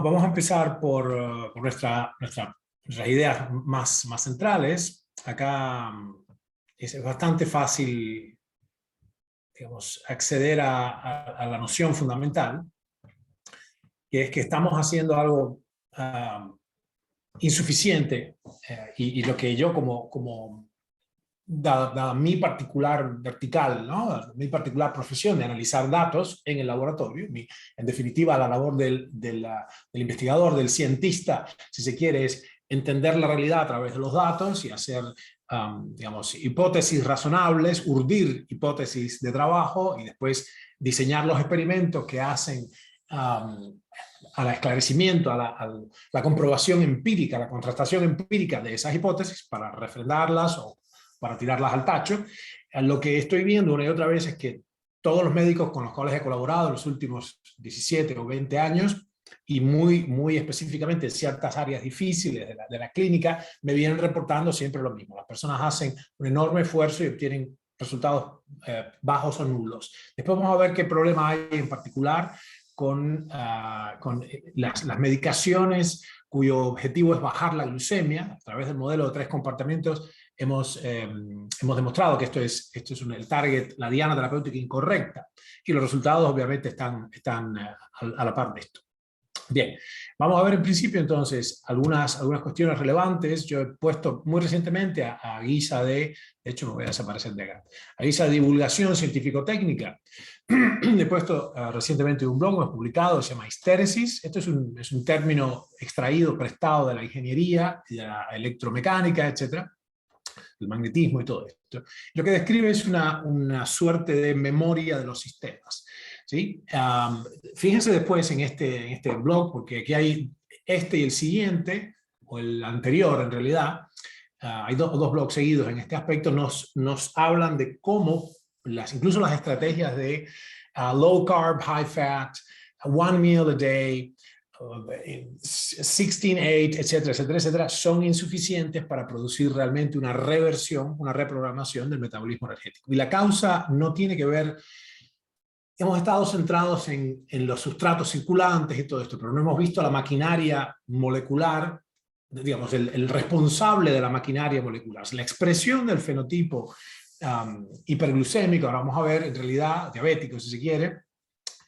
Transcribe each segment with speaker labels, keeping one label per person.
Speaker 1: Vamos a empezar por nuestras ideas más centrales. Acá es bastante fácil, digamos, acceder a la noción fundamental, que es que estamos haciendo algo insuficiente, y lo que yo dada mi particular vertical, ¿no? Mi particular profesión de analizar datos en el laboratorio, en definitiva la labor del investigador, del cientista, si se quiere, es entender la realidad a través de los datos y hacer, digamos, hipótesis razonables, urdir hipótesis de trabajo y después diseñar los experimentos que hacen al esclarecimiento, a la comprobación empírica, la contrastación empírica de esas hipótesis para refrendarlas o para tirarlas al tacho. Lo que estoy viendo una y otra vez es que todos los médicos con los cuales he colaborado en los últimos 17 o 20 años, y muy específicamente en ciertas áreas difíciles de la clínica, me vienen reportando siempre lo mismo. Las personas hacen un enorme esfuerzo y obtienen resultados bajos o nulos. Después vamos a ver qué problema hay en particular con las medicaciones cuyo objetivo es bajar la glucemia. A través del modelo de 3 compartimentos hemos demostrado que esto es el target, la diana terapéutica incorrecta, y los resultados obviamente están a la par de esto. Bien, vamos a ver en principio entonces algunas cuestiones relevantes. Yo he puesto muy recientemente a guisa de hecho me voy a desaparecer de acá, a guisa de divulgación científico-técnica, he puesto recientemente un blog, hemos publicado, se llama histéresis. Esto es un término extraído, prestado de la ingeniería, de la electromecánica, etcétera, el magnetismo y todo esto. Lo que describe es una suerte de memoria de los sistemas, ¿sí? Fíjense después en este blog, porque aquí hay este y el siguiente, o el anterior en realidad, hay dos blogs seguidos en este aspecto, nos hablan de cómo incluso las estrategias de low carb, high fat, one meal a day, 16-8, etcétera, etcétera, etcétera, son insuficientes para producir realmente una reversión, una reprogramación del metabolismo energético. Y la causa no tiene que ver, hemos estado centrados en los sustratos circulantes y todo esto, pero no hemos visto la maquinaria molecular, digamos, el responsable de la maquinaria molecular, la expresión del fenotipo hiperglucémico. Ahora vamos a ver, en realidad, diabético si se quiere,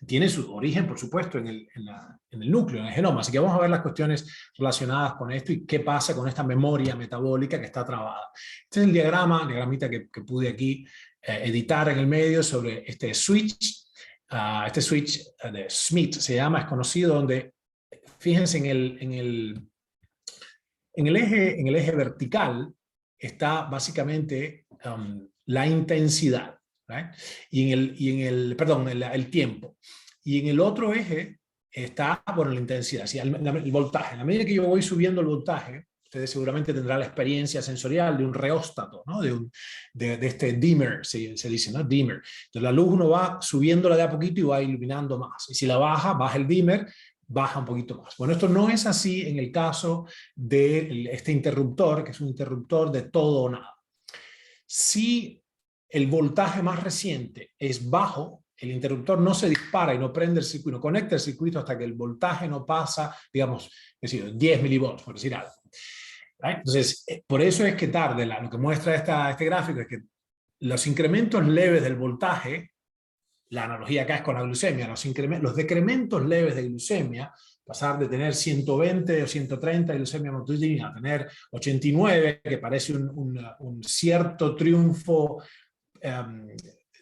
Speaker 1: tiene su origen, por supuesto, en el núcleo, en el genoma. Así que vamos a ver las cuestiones relacionadas con esto y qué pasa con esta memoria metabólica que está trabada. Este es el diagramita que pude aquí editar en el medio sobre este switch. Este switch de Smith se llama, es conocido, donde, fíjense, en el eje vertical está básicamente la intensidad, ¿right? Y el tiempo. Y en el otro eje está, bueno, la intensidad, ¿sí? el voltaje. A la medida que yo voy subiendo el voltaje, ustedes seguramente tendrán la experiencia sensorial de un reóstato, ¿no? de este dimmer, se dice, ¿no? Dimmer. Entonces la luz uno va subiéndola de a poquito y va iluminando más. Y si la baja el dimmer, baja un poquito más. Bueno, esto no es así en el caso de este interruptor, que es un interruptor de todo o nada. Si el voltaje más reciente es bajo, el interruptor no se dispara y no prende el circuito, no conecta el circuito hasta que el voltaje no pasa, digamos, es decir, 10 milivolts, por decir algo. ¿Right? Entonces, por eso es que tarde, lo que muestra este gráfico es que los incrementos leves del voltaje, la analogía acá es con la glucemia, los decrementos leves de glucemia, pasar de tener 120 o 130 de glucemia matutina a tener 89, que parece un cierto triunfo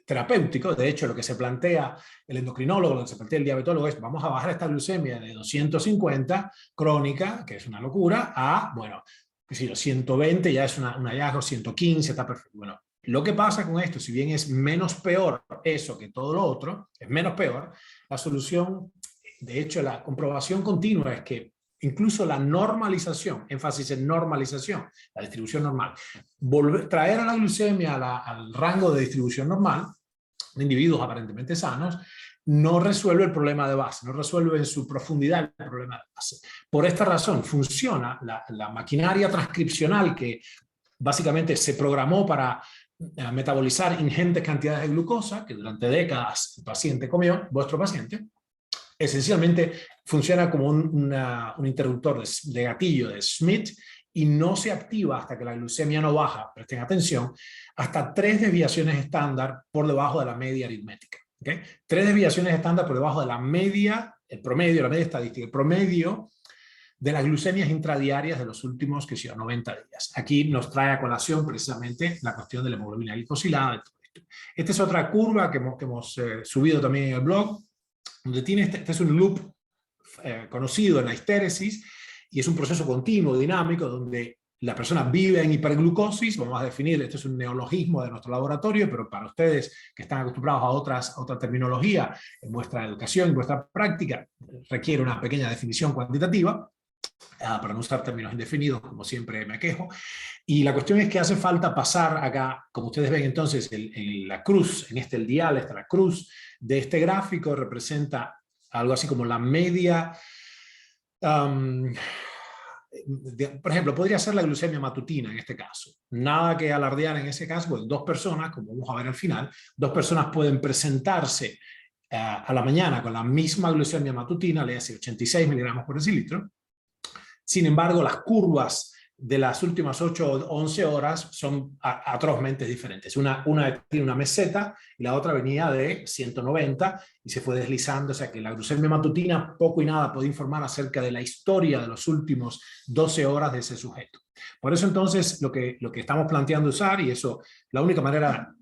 Speaker 1: terapéutico. De hecho, lo que se plantea el endocrinólogo, lo que se plantea el diabetólogo es: vamos a bajar esta glucemia de 250 crónica, que es una locura, a, bueno, si los 120 ya es un hallazgo, 115 está perfecto. Bueno, lo que pasa con esto, si bien es menos peor eso que todo lo otro, es menos peor, la solución, de hecho la comprobación continua es que incluso la normalización, énfasis en normalización, la distribución normal, traer a la glucemia al rango de distribución normal de individuos aparentemente sanos, no resuelve el problema de base, no resuelve en su profundidad el problema de base. Por esta razón funciona la maquinaria transcripcional que básicamente se programó para metabolizar ingentes cantidades de glucosa, que durante décadas el paciente comió, vuestro paciente, esencialmente funciona como un interruptor de gatillo de Smith y no se activa hasta que la glucemia no baja, presten atención, hasta 3 desviaciones estándar por debajo de la media aritmética. ¿Okay? 3 desviaciones estándar por debajo de la media, el promedio, la media estadística, el promedio de las glucemias intradiarias de los últimos, 90 días. Aquí nos trae a colación precisamente la cuestión de la hemoglobina glicosilada. Esta es otra curva que hemos subido también en el blog, donde tiene este es un loop conocido en la histéresis, y es un proceso continuo, dinámico, donde la persona vive en hiperglucosis. Vamos a definir, esto es un neologismo de nuestro laboratorio, pero para ustedes que están acostumbrados a otra terminología en vuestra educación, en vuestra práctica, requiere una pequeña definición cuantitativa, para no usar términos indefinidos, como siempre me quejo. Y la cuestión es que hace falta pasar acá, como ustedes ven entonces, la cruz, el dial, la cruz de este gráfico representa algo así como la media. Por ejemplo, podría ser la glucemia matutina en este caso. Nada que alardear en ese caso, pues 2 personas, como vamos a ver al final, 2 personas pueden presentarse a la mañana con la misma glucemia matutina, le hace 86 miligramos por decilitro. Sin embargo, las curvas de las últimas 8 o 11 horas son atrozmente diferentes. Una tiene una meseta y la otra venía de 190 y se fue deslizando. O sea que la glucemia matutina poco y nada puede informar acerca de la historia de los últimos 12 horas de ese sujeto. Por eso entonces lo que estamos planteando usar, y eso la única manera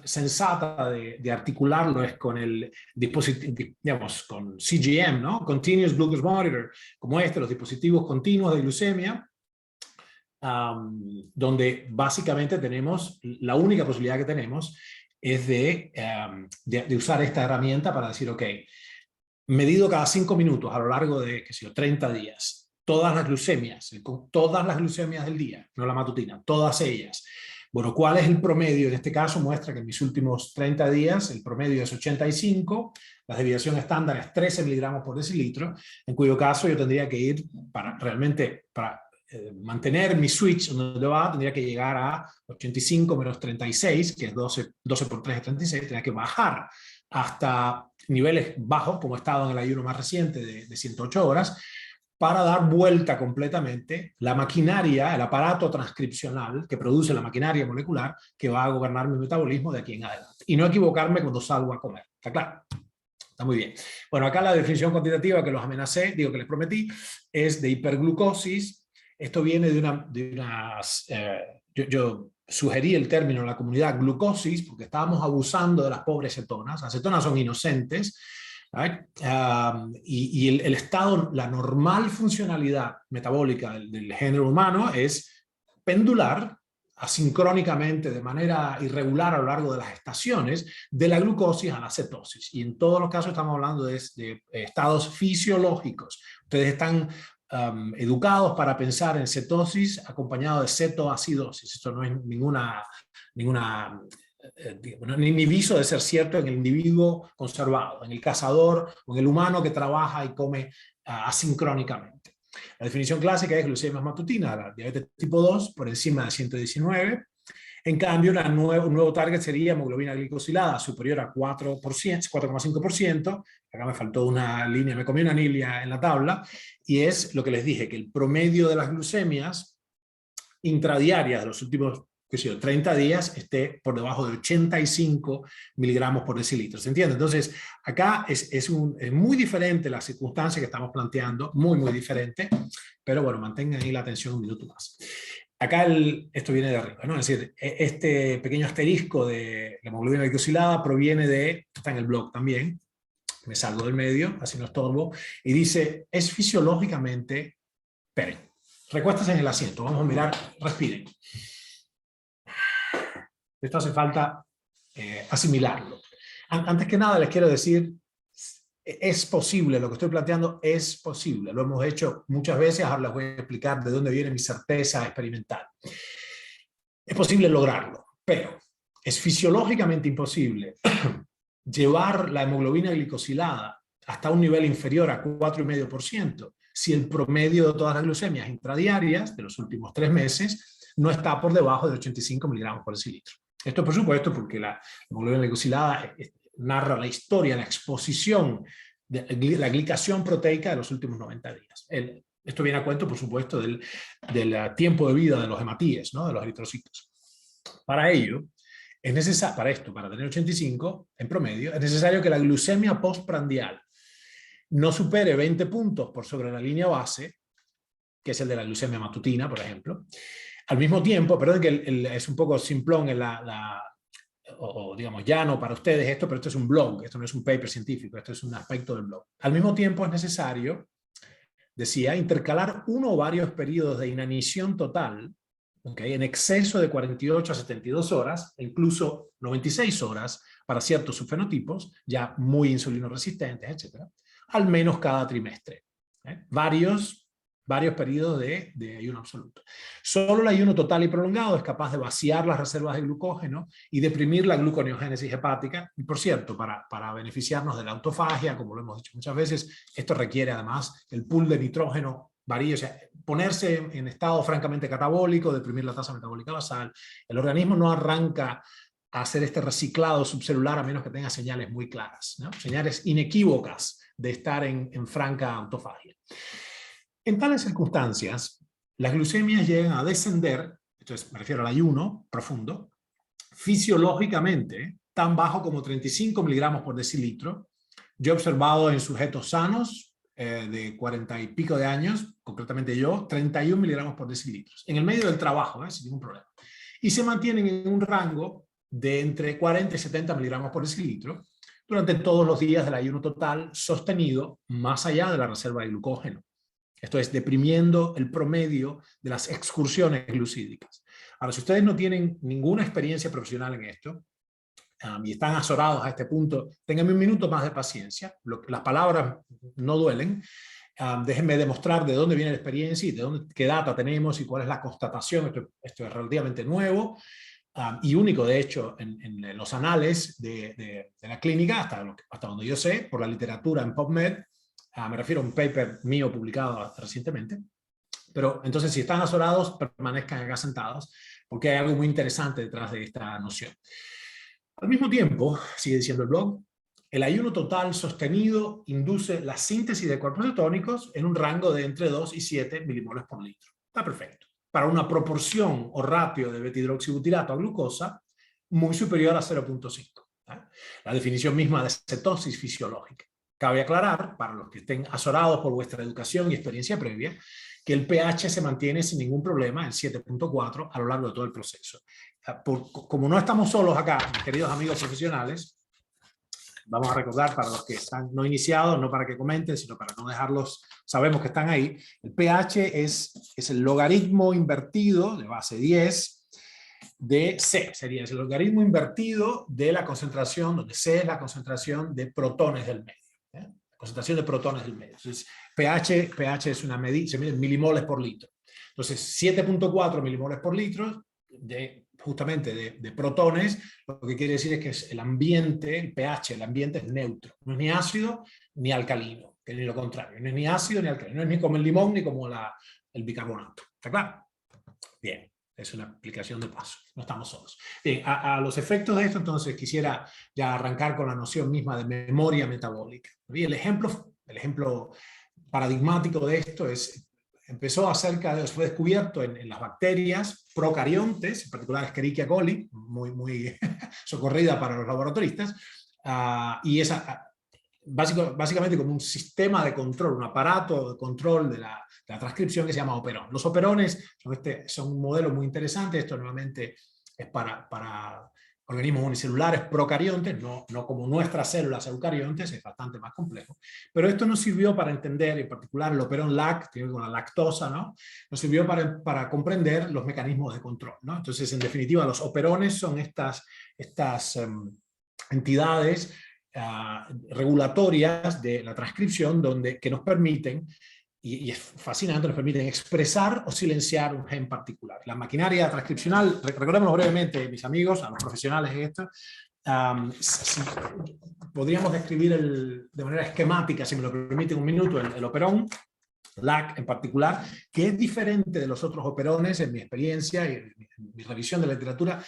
Speaker 1: sensata de articularlo es con el dispositivo, digamos, con CGM, ¿no? Continuous Glucose Monitor, como los dispositivos continuos de glucemia, donde básicamente tenemos, la única posibilidad que tenemos es de usar esta herramienta para decir, ok, medido cada 5 minutos a lo largo de, 30 días, todas las glucemias del día, no la matutina, todas ellas. Bueno, ¿cuál es el promedio? En este caso muestra que en mis últimos 30 días el promedio es 85, la desviación estándar es 13 miligramos por decilitro, en cuyo caso yo tendría que ir para mantener mi switch donde va, tendría que llegar a 85 menos 36, que es 12 por 3 es 36, tendría que bajar hasta niveles bajos, como he estado en el ayuno más reciente de 108 horas, para dar vuelta completamente la maquinaria, el aparato transcripcional que produce la maquinaria molecular que va a gobernar mi metabolismo de aquí en adelante. Y no equivocarme cuando salgo a comer. ¿Está claro? Está muy bien. Bueno, acá la definición cuantitativa que los amenacé, que les prometí, es de hiperglucosis. Esto viene yo sugerí el término en la comunidad glucosis porque estábamos abusando de las pobres cetonas. Las cetonas son inocentes. Right? Y el estado, la normal funcionalidad metabólica del género humano es pendular asincrónicamente, de manera irregular a lo largo de las estaciones, de la glucosis a la cetosis. Y en todos los casos estamos hablando de estados fisiológicos. Ustedes están educados para pensar en cetosis acompañado de cetoacidosis. Esto no es ni viso de ser cierto en el individuo conservado, en el cazador o en el humano que trabaja y come asincrónicamente. La definición clásica es glucemia matutina, la diabetes tipo 2 por encima de 119. En cambio, un nuevo target sería hemoglobina glicosilada superior a 4,5%. Acá me faltó una línea, me comí una anilla en la tabla, y es lo que les dije, que el promedio de las glucemias intradiarias de los últimos 30 días esté por debajo de 85 miligramos por decilitro. ¿Se entiende? Entonces, acá es muy diferente la circunstancia que estamos planteando, muy diferente, pero bueno, mantengan ahí la atención un minuto más. Acá esto viene de arriba, ¿no? Es decir, este pequeño asterisco de la hemoglobina glicosilada proviene está en el blog también, me salgo del medio, así no estorbo, y dice, es fisiológicamente, esperen, recuéstense en el asiento, vamos a mirar, respiren. Esto hace falta asimilarlo. Antes que nada les quiero decir, es posible, lo que estoy planteando es posible. Lo hemos hecho muchas veces, ahora les voy a explicar de dónde viene mi certeza experimental. Es posible lograrlo, pero es fisiológicamente imposible llevar la hemoglobina glicosilada hasta un nivel inferior a 4,5% si el promedio de todas las glucemias intradiarias de los últimos 3 meses no está por debajo de 85 miligramos por decilitro. Esto por supuesto porque la hemoglobina glicosilada narra la historia, la exposición la glicación proteica de los últimos 90 días. Esto viene a cuento, por supuesto, del tiempo de vida de los hematíes, ¿no? De los eritrocitos. Para ello, es necesario, para tener 85 en promedio, es necesario que la glucemia postprandial no supere 20 puntos por sobre la línea base, que es el de la glucemia matutina, por ejemplo. Al mismo tiempo, perdón que es un poco simplón en o digamos llano para ustedes esto, pero esto es un blog, esto no es un paper científico, esto es un aspecto del blog. Al mismo tiempo es necesario, decía, intercalar uno o varios periodos de inanición total, ¿okay?, en exceso de 48 a 72 horas, incluso 96 horas para ciertos subfenotipos, ya muy insulino resistentes, etc., al menos cada trimestre. Varios periodos de ayuno absoluto. Solo el ayuno total y prolongado es capaz de vaciar las reservas de glucógeno y deprimir la gluconeogénesis hepática. Y por cierto, para beneficiarnos de la autofagia, como lo hemos dicho muchas veces, esto requiere además el pool de nitrógeno varíe, o sea, ponerse en estado francamente catabólico, deprimir la tasa metabólica basal. El organismo no arranca a hacer este reciclado subcelular a menos que tenga señales muy claras, ¿no? Señales inequívocas de estar en franca autofagia. En tales circunstancias, las glucemias llegan a descender, entonces me refiero al ayuno profundo, fisiológicamente tan bajo como 35 miligramos por decilitro. Yo he observado en sujetos sanos de 40 y pico de años, concretamente yo, 31 miligramos por decilitro. En el medio del trabajo, sin ningún problema. Y se mantienen en un rango de entre 40 y 70 miligramos por decilitro durante todos los días del ayuno total sostenido más allá de la reserva de glucógeno. Esto es, deprimiendo el promedio de las excursiones glucídicas. Ahora, si ustedes no tienen ninguna experiencia profesional en esto y están azorados a este punto, ténganme un minuto más de paciencia. Las palabras no duelen. Déjenme demostrar de dónde viene la experiencia y qué data tenemos y cuál es la constatación. Esto es relativamente nuevo y único, de hecho, en los anales de la clínica, hasta donde yo sé, por la literatura en PubMed. Me refiero a un paper mío publicado recientemente. Pero entonces, si están azorados, permanezcan acá sentados, porque hay algo muy interesante detrás de esta noción. Al mismo tiempo, sigue diciendo el blog, el ayuno total sostenido induce la síntesis de cuerpos cetónicos en un rango de entre 2 y 7 milimoles por litro. Está perfecto. Para una proporción o ratio de beta-hidroxibutirato a glucosa muy superior a 0.5. La definición misma de cetosis fisiológica. Cabe aclarar, para los que estén azorados por vuestra educación y experiencia previa, que el pH se mantiene sin ningún problema en 7.4 a lo largo de todo el proceso. Como no estamos solos acá, mis queridos amigos profesionales, vamos a recordar para los que están no iniciados, no para que comenten, sino para no dejarlos, sabemos que están ahí. El pH es el logaritmo invertido de base 10 de C, sería el logaritmo invertido de la concentración, donde C es la concentración de protones del medio. Concentración de protones del medio. Entonces, pH es una medida, se mide en milimoles por litro. Entonces, 7.4 milimoles por litro justamente de protones, lo que quiere decir es que el ambiente, el pH, el ambiente es neutro. No es ni ácido ni alcalino, que ni lo contrario. No es ni ácido ni alcalino. No es ni como el limón ni como el bicarbonato. ¿Está claro? Bien. Es una aplicación de paso, no estamos solos. Bien, a los efectos de esto, entonces quisiera ya arrancar con la noción misma de memoria metabólica. Y el ejemplo paradigmático de esto fue descubierto en las bacterias procariontes, en particular Escherichia coli, muy socorrida para los laboratoristas, y básicamente como un sistema de control, un aparato de control de la transcripción que se llama operón. Los operones son un modelo muy interesante. Esto nuevamente es para organismos unicelulares procariontes, no como nuestras células eucariontes, es bastante más complejo. Pero esto nos sirvió para entender, en particular el operón LAC, tiene que ver con la lactosa, ¿no? Nos sirvió para comprender los mecanismos de control, ¿no? Entonces, en definitiva, los operones son estas entidades regulatorias de la transcripción que nos permiten, y es fascinante, nos permiten expresar o silenciar un gen particular. La maquinaria transcripcional, recordémoslo brevemente, mis amigos, a los profesionales de esto, podríamos describir de manera esquemática, si me lo permite un minuto, el operón, LAC en particular, que es diferente de los otros operones en mi experiencia y en mi revisión de la literatura,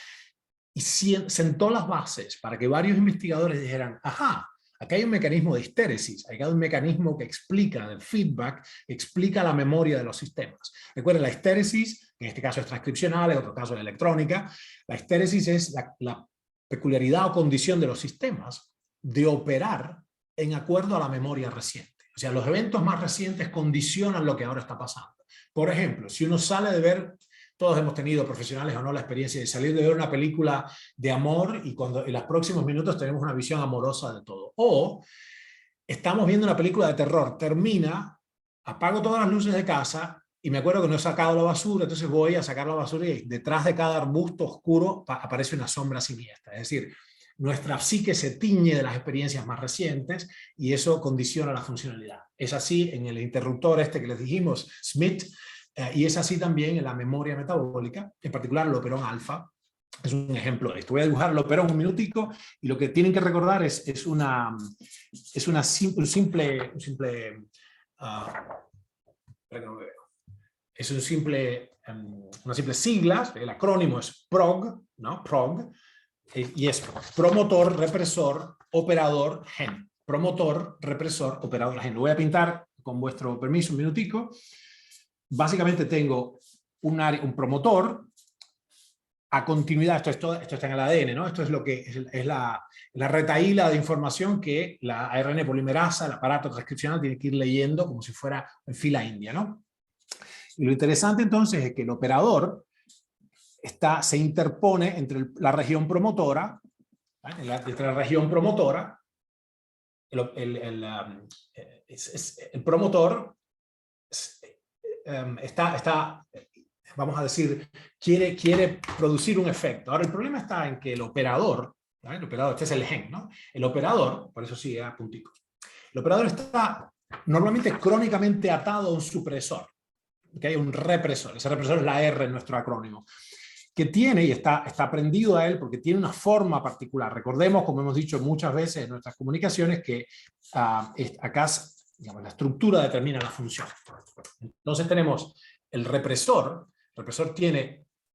Speaker 1: y sentó las bases para que varios investigadores dijeran, ajá, Aquí hay un mecanismo de histéresis, hay un mecanismo que explica el feedback, explica la memoria de los sistemas. Recuerden, la histéresis, en este caso es transcripcional, en otro caso es electrónica, la histéresis es la peculiaridad o condición de los sistemas de operar en acuerdo a la memoria reciente. O sea, los eventos más recientes condicionan lo que ahora está pasando. Por ejemplo, si uno sale de ver, todos hemos tenido, profesionales o no, la experiencia de salir de ver una película de amor y cuando en los próximos minutos tenemos una visión amorosa de todo. O estamos viendo una película de terror, termina, apago todas las luces de casa y me acuerdo que no he sacado la basura, entonces voy a sacar la basura y detrás de cada arbusto oscuro aparece una sombra siniestra. Es decir, nuestra psique se tiñe de las experiencias más recientes y eso condiciona la funcionalidad. Es así en el interruptor este que les dijimos, Smith, y es así también en la memoria metabólica, en particular el operón alfa. Es un ejemplo de esto. Voy a dibujar el operón un minutico y lo que tienen que recordar es una simple una simple sigla, el acrónimo es PROG, ¿no? PROG, y es promotor, represor, operador, gen. Promotor, represor, operador, gen. Lo voy a pintar con vuestro permiso un minutico. Básicamente tengo un promotor a continuidad, esto está en el ADN, ¿no? Esto es lo que es la retahíla de información que la ARN polimerasa, el aparato transcripcional, tiene que ir leyendo como si fuera en fila india, ¿no? Y lo interesante entonces es que el operador se interpone entre la región promotora, ¿vale? Entre la región promotora, el promotor vamos a decir, quiere producir un efecto. Ahora, el problema está en que el operador, ¿vale? El operador, este es el gen, ¿no? El operador, por eso sigue a punticos, el operador está normalmente crónicamente atado a un supresor, que hay un represor. Ese represor es la R en nuestro acrónimo, que tiene, y está prendido a él porque tiene una forma particular. Recordemos, como hemos dicho muchas veces en nuestras comunicaciones, que acá, digamos, la estructura determina la función. Entonces tenemos el represor. El represor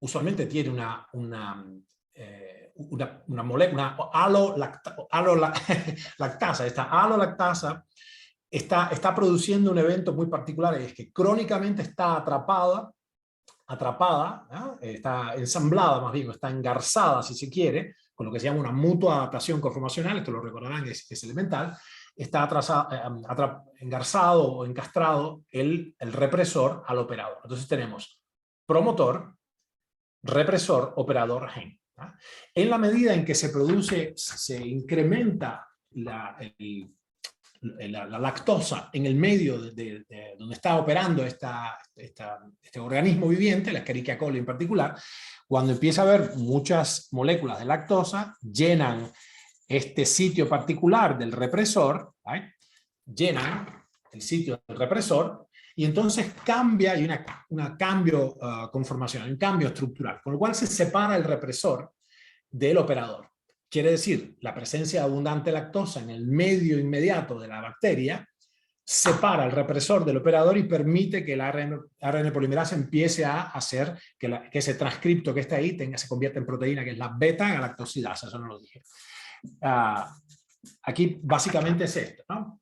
Speaker 1: usualmente tiene una molécula, alolactasa. Esta alolactasa está produciendo un evento muy particular, y es que crónicamente está atrapada, ¿no? Está ensamblada, más bien, está engarzada, si se quiere, con lo que se llama una mutua adaptación conformacional, esto lo recordarán, es elemental. Está engarzado o encastrado el represor al operador. Entonces tenemos promotor, represor, operador, gen. En la medida en que se incrementa la lactosa en el medio de donde está operando este organismo viviente, la Escherichia coli en particular, cuando empieza a haber muchas moléculas de lactosa, llenan este sitio particular del represor, ¿right? Llenan el sitio del represor, y entonces cambia, hay un cambio conformacional, un cambio estructural, con lo cual se separa el represor del operador. Quiere decir, la presencia de abundante lactosa en el medio inmediato de la bacteria separa el represor del operador y permite que el ARN polimerasa empiece a hacer que ese transcripto que está ahí se convierta en proteína, que es la beta-galactosidasa, eso no lo dije. Aquí básicamente es esto, ¿no?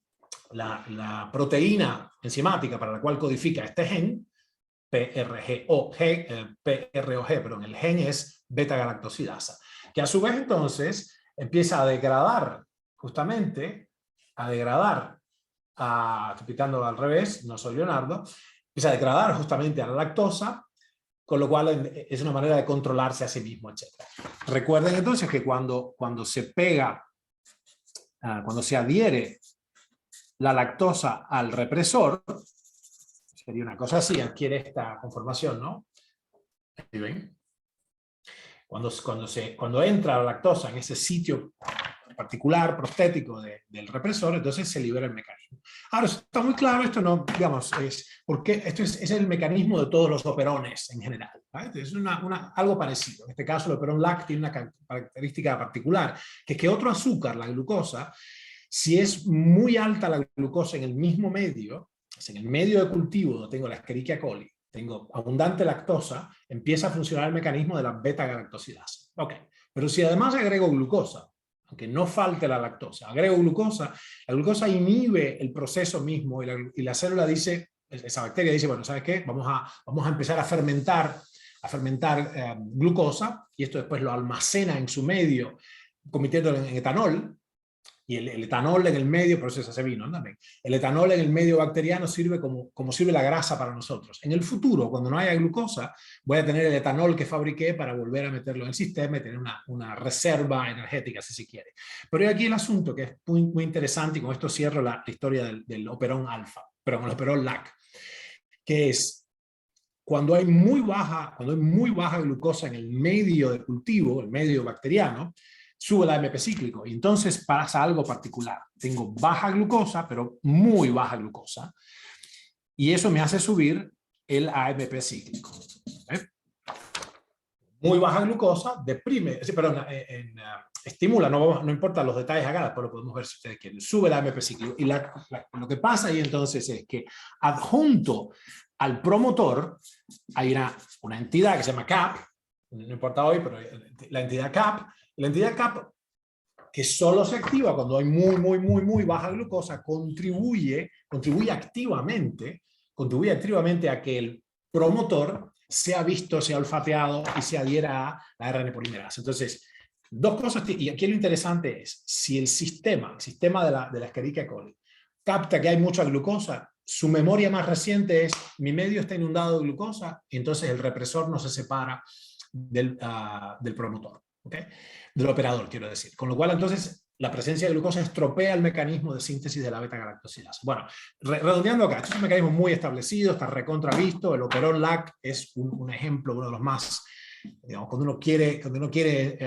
Speaker 1: La proteína enzimática para la cual codifica este gen, PROG, perdón, el gen es beta-galactosidasa, que a su vez entonces empieza a degradar, justamente, estoy pitando al revés, no soy Leonardo, empieza a degradar justamente a la lactosa, con lo cual es una manera de controlarse a sí mismo, etc. Recuerden entonces que cuando se pega, cuando se adhiere la lactosa al represor, sería una cosa así, adquiere esta conformación, ¿no? ¿Sí ven? Cuando entra la lactosa en ese sitio particular, prostético del represor, entonces se libera el mecanismo. Ahora, está muy claro, esto no, digamos, porque esto es el mecanismo de todos los operones en general, ¿vale? Es algo parecido. En este caso, el operón LAC tiene una característica particular, que es que otro azúcar, la glucosa, si es muy alta la glucosa en el mismo medio, en el medio de cultivo donde tengo la Escherichia coli, tengo abundante lactosa, empieza a funcionar el mecanismo de la beta-galactosidasa. Ok, pero si además agrego glucosa, aunque no falte la lactosa, agrego glucosa, la glucosa inhibe el proceso mismo y la célula dice, esa bacteria dice, bueno, ¿sabes qué? Vamos a empezar a fermentar glucosa, y esto después lo almacena en su medio, convirtiéndolo en etanol, y el etanol en el medio, por eso se hace vino también. El etanol en el medio bacteriano sirve como sirve la grasa para nosotros. En el futuro, cuando no haya glucosa, voy a tener el etanol que fabriqué para volver a meterlo en el sistema y tener una reserva energética, si se quiere. Pero aquí el asunto que es muy, muy interesante, y con esto cierro la historia del operón alfa, perdón, el operón LAC, que es cuando hay muy baja glucosa en el medio de cultivo, el medio bacteriano, sube el AMP cíclico y entonces pasa algo particular. Tengo baja glucosa, pero muy baja glucosa, y eso me hace subir el AMP cíclico. Muy baja glucosa deprime, perdón, estimula, no importa los detalles acá, pero lo podemos ver si ustedes quieren, sube el AMP cíclico. Y lo que pasa ahí entonces es que adjunto al promotor hay una entidad que se llama CAP, no importa hoy, pero la entidad CAP, que solo se activa cuando hay muy baja glucosa, contribuye activamente a que el promotor sea visto, sea olfateado y se adhiera a la RNA polimerasa. Entonces, dos cosas, y aquí lo interesante es, si el sistema de la Escherichia coli capta que hay mucha glucosa, su memoria más reciente es, mi medio está inundado de glucosa, y entonces el represor no se separa del promotor, ¿okay? Del operador, quiero decir. Con lo cual, entonces, la presencia de glucosa estropea el mecanismo de síntesis de la beta-galactosidasa. Bueno, redondeando acá, este es un mecanismo muy establecido, está recontravisto, el operón LAC es un ejemplo, uno de los más, digamos, cuando uno quiere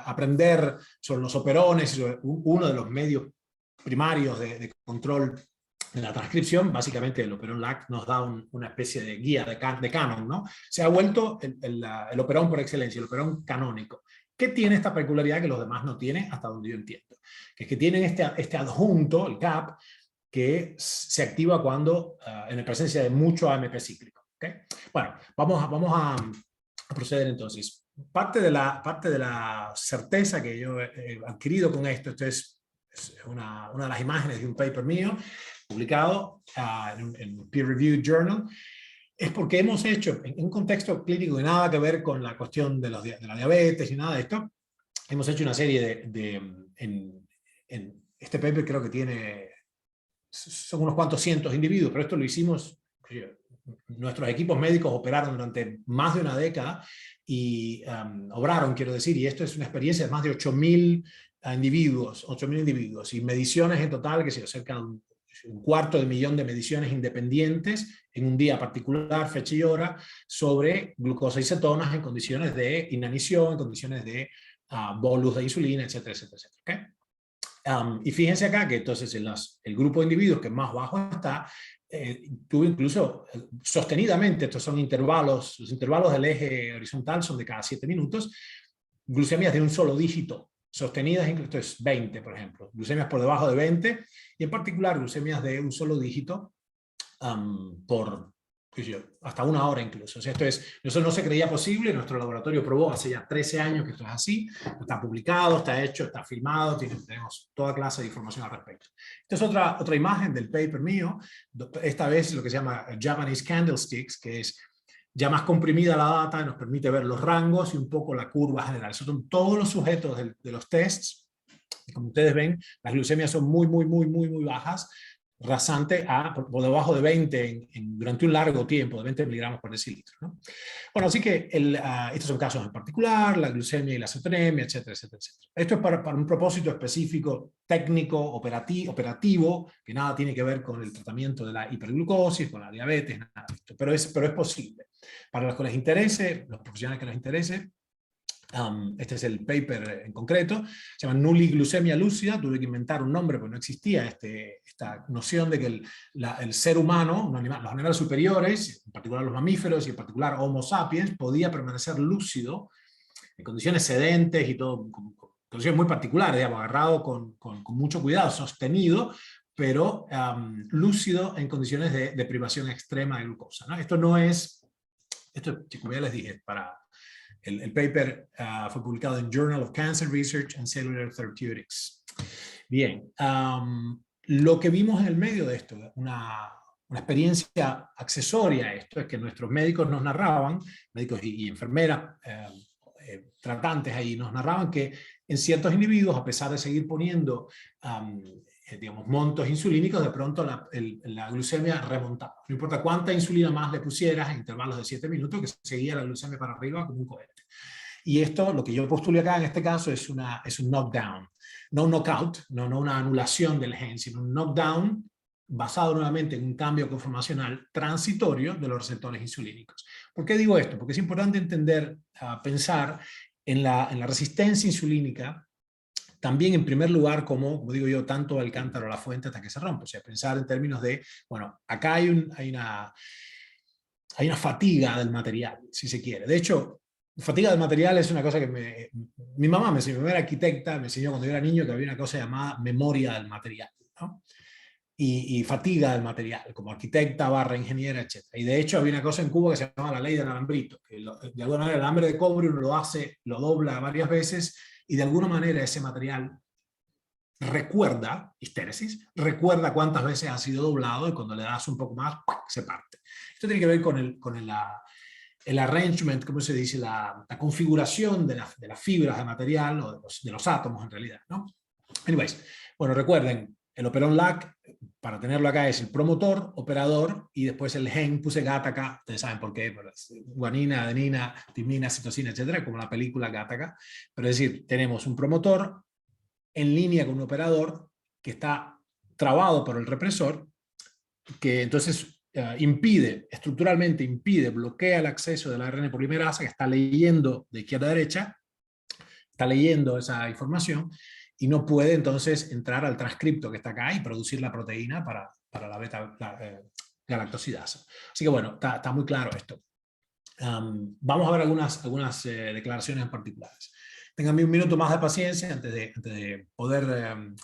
Speaker 1: aprender sobre los operones, sobre uno de los medios primarios de control de la transcripción, básicamente el operón LAC nos da una especie de guía de canon, ¿no? Se ha vuelto el operón por excelencia, el operón canónico. ¿Qué tiene esta peculiaridad que los demás no tienen, hasta donde yo entiendo? Que es que tienen este adjunto, el CAP, que se activa cuando, en presencia de mucho AMP cíclico. ¿Okay? Bueno, vamos a proceder entonces. Parte de la certeza que yo he adquirido con esto es una de las imágenes de un paper mío, publicado en Peer Reviewed Journal, es porque hemos hecho, en un contexto clínico de nada que ver con la cuestión de la diabetes y nada de esto, hemos hecho una serie en este paper creo que son unos cuantos cientos de individuos, pero esto lo hicimos, nuestros equipos médicos operaron durante más de una década y obraron, quiero decir, y esto es una experiencia de más de 8.000 individuos y mediciones en total que se acercan a un 250.000 de mediciones independientes en un día particular, fecha y hora, sobre glucosa y cetonas en condiciones de inanición, en condiciones de bolus de insulina, etcétera, etcétera, etcétera. ¿Okay? Y fíjense acá que entonces el grupo de individuos que más bajo está, tuvo incluso sostenidamente, estos son intervalos, los intervalos del eje horizontal son de cada 7 minutos, glucemias de un solo dígito, sostenidas, esto es 20, por ejemplo, glucemias por debajo de 20, y en particular glucemias de un solo dígito por hasta 1 hora incluso. O sea, eso no se creía posible, nuestro laboratorio probó hace ya 13 años que esto es así, está publicado, está hecho, está filmado, tenemos toda clase de información al respecto. Esta es otra imagen del paper mío, esta vez lo que se llama Japanese Candlesticks, que es ya más comprimida la data, nos permite ver los rangos y un poco la curva general. Esos son todos los sujetos de los tests, y como ustedes ven, las glucemias son muy bajas, rasante por debajo de 20 durante un largo tiempo, de 20 miligramos por decilitro, ¿no? Bueno, así que estos son casos en particular, la glucemia y la cetonemia, etcétera, etcétera, etcétera. Esto es para un propósito específico, técnico, operativo, que nada tiene que ver con el tratamiento de la hiperglucosis, con la diabetes, nada de esto, pero es posible. Para los que les interese, los profesionales que les interese, este es el paper en concreto, se llama nuliglucemia lúcida, tuve que inventar un nombre porque no existía esta noción de que el ser humano, los animales superiores, en particular los mamíferos y en particular Homo sapiens, podía permanecer lúcido en condiciones sedentes y todo, con condiciones muy particulares, digamos, agarrado con mucho cuidado, sostenido, pero lúcido en condiciones de privación extrema de glucosa, ¿no? Esto, como ya les dije, El paper fue publicado en Journal of Cancer Research and Cellular Therapeutics. Bien, lo que vimos en el medio de esto, una experiencia accesoria a esto, es que nuestros médicos nos narraban, médicos y enfermeras, tratantes ahí, nos narraban que en ciertos individuos, a pesar de seguir poniendo digamos, montos insulínicos, de pronto la glucemia remontaba. No importa cuánta insulina más le pusieras en intervalos de 7 minutos, que seguía la glucemia para arriba como un cohete. Y esto, lo que yo postulé acá en este caso, es un knockdown. No un knockout, no una anulación del gen, sino un knockdown basado nuevamente en un cambio conformacional transitorio de los receptores insulínicos. ¿Por qué digo esto? Porque es importante entender, pensar en la resistencia insulínica, también en primer lugar como digo yo, tanto el cántaro a la fuente hasta que se rompe. O sea, pensar en términos de, bueno, acá hay una fatiga del material, si se quiere. De hecho, fatiga del material es una cosa que mi mamá me enseñó, mi mamá era arquitecta, me enseñó cuando yo era niño que había una cosa llamada memoria del material, ¿no? Y fatiga del material, como arquitecta / ingeniera, etc. Y de hecho había una cosa en Cuba que se llama la ley del alambrito, que de alguna manera el alambre de cobre uno lo dobla varias veces y de alguna manera ese material recuerda, histéresis, recuerda cuántas veces ha sido doblado y cuando le das un poco más, se parte. Esto tiene que ver con el arrangement, ¿cómo se dice? La configuración de las fibras de material o de los átomos en realidad, ¿no? Anyways, bueno, recuerden, el operón LAC, para tenerlo acá, es el promotor, operador, y después el gen, puse Gattaca, ustedes saben por qué, guanina, adenina, timina, citosina, etcétera, como la película Gattaca. Pero es decir, tenemos un promotor en línea con un operador que está trabado por el represor, que entonces estructuralmente impide, bloquea el acceso del ARN polimerasa, que está leyendo de izquierda a derecha, está leyendo esa información, y no puede entonces entrar al transcripto que está acá y producir la proteína para la beta-galactosidasa. Así que bueno, está muy claro esto. Vamos a ver algunas declaraciones en particulares. Ténganme un minuto más de paciencia antes de poder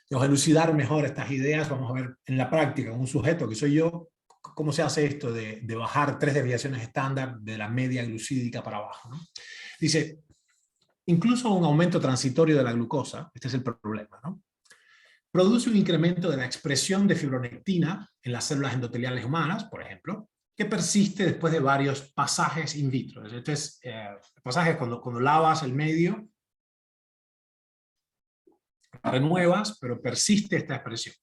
Speaker 1: elucidar mejor estas ideas. Vamos a ver en la práctica, con un sujeto que soy yo, cómo se hace esto de bajar 3 desviaciones estándar de la media glucídica para abajo, ¿no? Dice, incluso un aumento transitorio de la glucosa, este es el problema, ¿no? Produce un incremento de la expresión de fibronectina en las células endoteliales humanas, por ejemplo, que persiste después de varios pasajes in vitro. Este es pasajes cuando lavas el medio, renuevas, pero persiste esta expresión.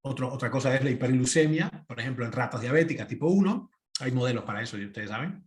Speaker 1: Otra cosa es la hiperglucemia, por ejemplo, en ratas diabéticas tipo 1, hay modelos para eso, y ustedes saben.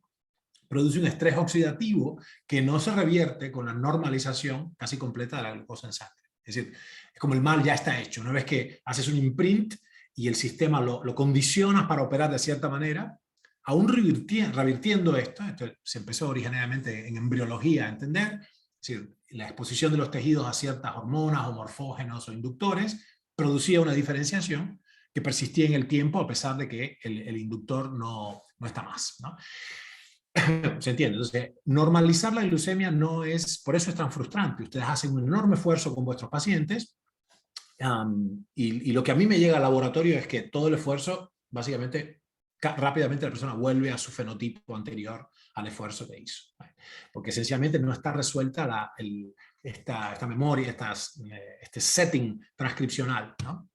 Speaker 1: Produce un estrés oxidativo que no se revierte con la normalización casi completa de la glucosa en sangre. Es decir, es como el mal ya está hecho. Una vez que haces un imprint y el sistema lo condicionas para operar de cierta manera, aún revirtiendo esto se empezó originalmente en embriología a entender, es decir, la exposición de los tejidos a ciertas hormonas o morfógenos o inductores producía una diferenciación que persistía en el tiempo a pesar de que el inductor no está más, ¿no? ¿Se entiende? Entonces, normalizar la glucemia no es, por eso es tan frustrante. Ustedes hacen un enorme esfuerzo con vuestros pacientes y lo que a mí me llega al laboratorio es que todo el esfuerzo, básicamente, rápidamente la persona vuelve a su fenotipo anterior al esfuerzo que hizo. ¿Vale? Porque esencialmente no está resuelta esta memoria, este setting transcripcional, ¿no?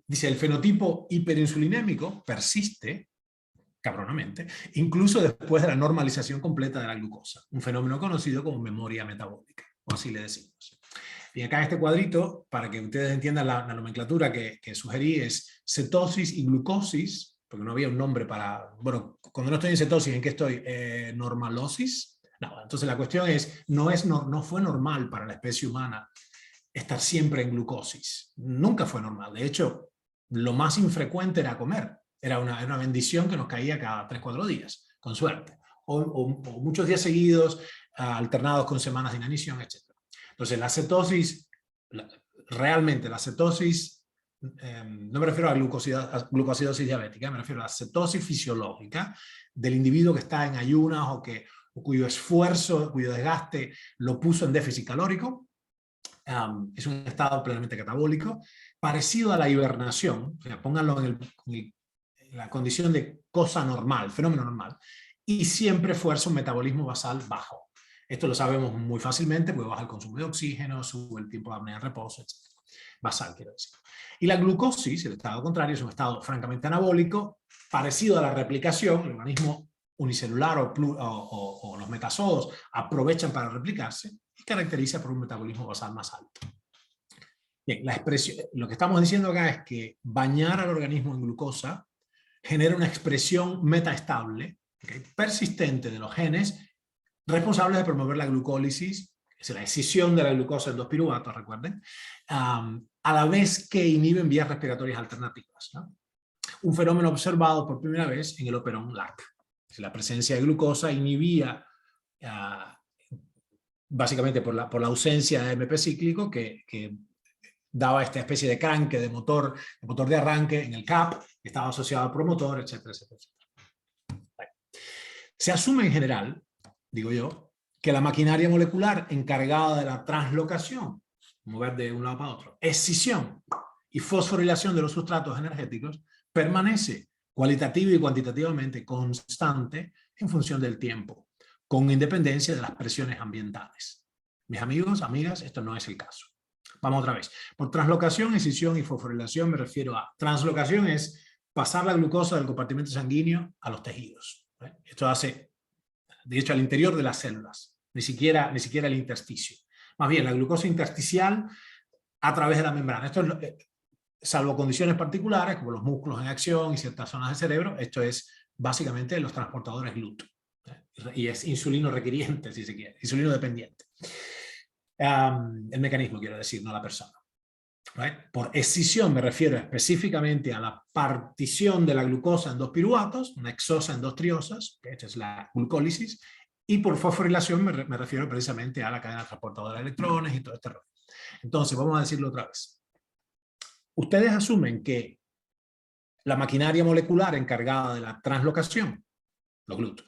Speaker 1: Dice, el fenotipo hiperinsulinémico persiste cabronamente, incluso después de la normalización completa de la glucosa, un fenómeno conocido como memoria metabólica, o así le decimos. Y acá en este cuadrito, para que ustedes entiendan la nomenclatura que sugerí, es cetosis y glucosis, porque no había un nombre para, bueno, cuando no estoy en cetosis, ¿en qué estoy? ¿Normalosis? No, entonces la cuestión es, no fue normal para la especie humana estar siempre en glucosis, nunca fue normal, de hecho, lo más infrecuente era comer. Era una bendición que nos caía cada 3-4 días, con suerte. O muchos días seguidos, alternados con semanas de inanición, etc. Entonces, la cetosis, realmente la cetosis, no me refiero a glucosidosis diabética, me refiero a la cetosis fisiológica del individuo que está en ayunas o cuyo esfuerzo, cuyo desgaste lo puso en déficit calórico. Es un estado plenamente catabólico, parecido a la hibernación, o sea, pónganlo en la condición de cosa normal, fenómeno normal, y siempre fuerza un metabolismo basal bajo. Esto lo sabemos muy fácilmente porque baja el consumo de oxígeno, sube el tiempo de apnea en reposo, etc. Basal, quiero decir. Y la glucosis, el estado contrario, es un estado francamente anabólico, parecido a la replicación. El organismo unicelular o los metazoos aprovechan para replicarse y caracteriza por un metabolismo basal más alto. Bien, lo que estamos diciendo acá es que bañar al organismo en glucosa genera una expresión metaestable, ¿okay?, persistente de los genes responsables de promover la glucólisis, es la escisión de la glucosa en 2-piruvatos, recuerden, a la vez que inhiben vías respiratorias alternativas, ¿no? Un fenómeno observado por primera vez en el operón LAC. La presencia de glucosa inhibía, básicamente por la ausencia de AMP cíclico, que daba esta especie de cranque de motor de arranque en el CAP, que estaba asociado al promotor, etcétera, etcétera, etcétera. Bueno. Se asume en general, digo yo, que la maquinaria molecular encargada de la translocación, mover de un lado para otro, escisión y fosforilación de los sustratos energéticos, permanece cualitativa y cuantitativamente constante en función del tiempo, con independencia de las presiones ambientales. Mis amigos, amigas, esto no es el caso. Vamos otra vez. Por translocación, escisión y fosforilación me refiero a... Translocación es pasar la glucosa del compartimento sanguíneo a los tejidos. Esto hace, de hecho, al interior de las células, ni siquiera el intersticio. Más bien, la glucosa intersticial a través de la membrana. Esto es, salvo condiciones particulares, como los músculos en acción y ciertas zonas del cerebro, esto es básicamente los transportadores GLUT. Y es insulino requiriente, si se quiere, insulino dependiente. El mecanismo, quiero decir, no la persona. Right? Por escisión me refiero específicamente a la partición de la glucosa en 2-piruvatos, una hexosa en 2 triosas, que esta es la glucólisis, y por fosforilación me refiero precisamente a la cadena transportadora de electrones y todo este rollo. Entonces, vamos a decirlo otra vez. Ustedes asumen que la maquinaria molecular encargada de la translocación, los GLUT,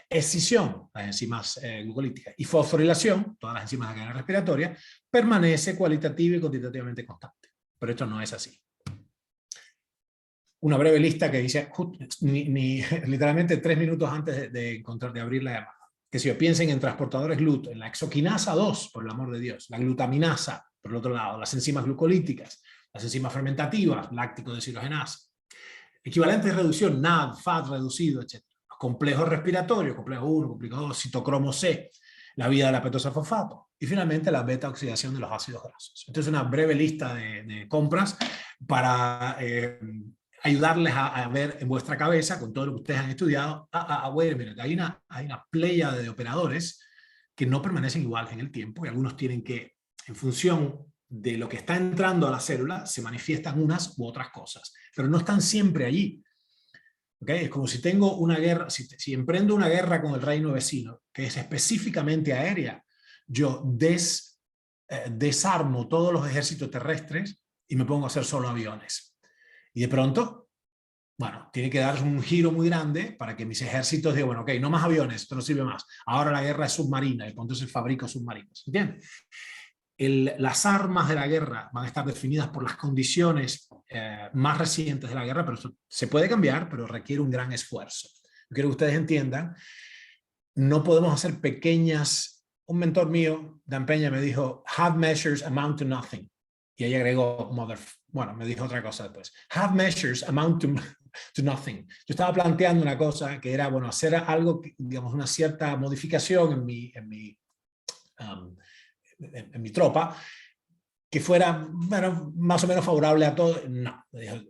Speaker 1: escisión, las enzimas glucolíticas, y fosforilación, todas las enzimas de la cadena respiratoria, permanece cualitativa y cuantitativamente constante. Pero esto no es así. Una breve lista que dice, literalmente 3 minutos antes de abrir la llamada. Que si piensen en transportadores GLUT, en la exoquinasa 2, por el amor de Dios, la glutaminasa, por el otro lado, las enzimas glucolíticas, las enzimas fermentativas, láctico deshidrogenasa, equivalente de reducción, NAD, FAT reducido, etc. Complejos respiratorios, complejo 1, complejo 2, citocromo C, la vida de la petosa-fosfato, y finalmente la beta-oxidación de los ácidos grasos. Entonces, una breve lista de compras para ayudarles a ver en vuestra cabeza, con todo lo que ustedes han estudiado, hay una playa de operadores que no permanecen iguales en el tiempo, y algunos tienen que, en función de lo que está entrando a la célula, se manifiestan unas u otras cosas, pero no están siempre allí. ¿Okay? Es como si tengo una guerra, si emprendo una guerra con el reino vecino, que es específicamente aérea, yo desarmo todos los ejércitos terrestres y me pongo a hacer solo aviones. Y de pronto, bueno, tiene que dar un giro muy grande para que mis ejércitos digan, bueno, ok, no más aviones, esto no sirve más. Ahora la guerra es submarina y entonces fabrico submarinos. ¿Entiendes? Las armas de la guerra van a estar definidas por las condiciones más recientes de la guerra, pero eso se puede cambiar, pero requiere un gran esfuerzo. Yo quiero que ustedes entiendan, no podemos hacer pequeñas... Un mentor mío, Dan Peña, me dijo, half measures amount to nothing. Y ella agregó, bueno, me dijo otra cosa después. Half measures amount to nothing. Yo estaba planteando una cosa que era, bueno, hacer algo, digamos, una cierta modificación en mi tropa, que fuera, bueno, más o menos favorable a todo. No,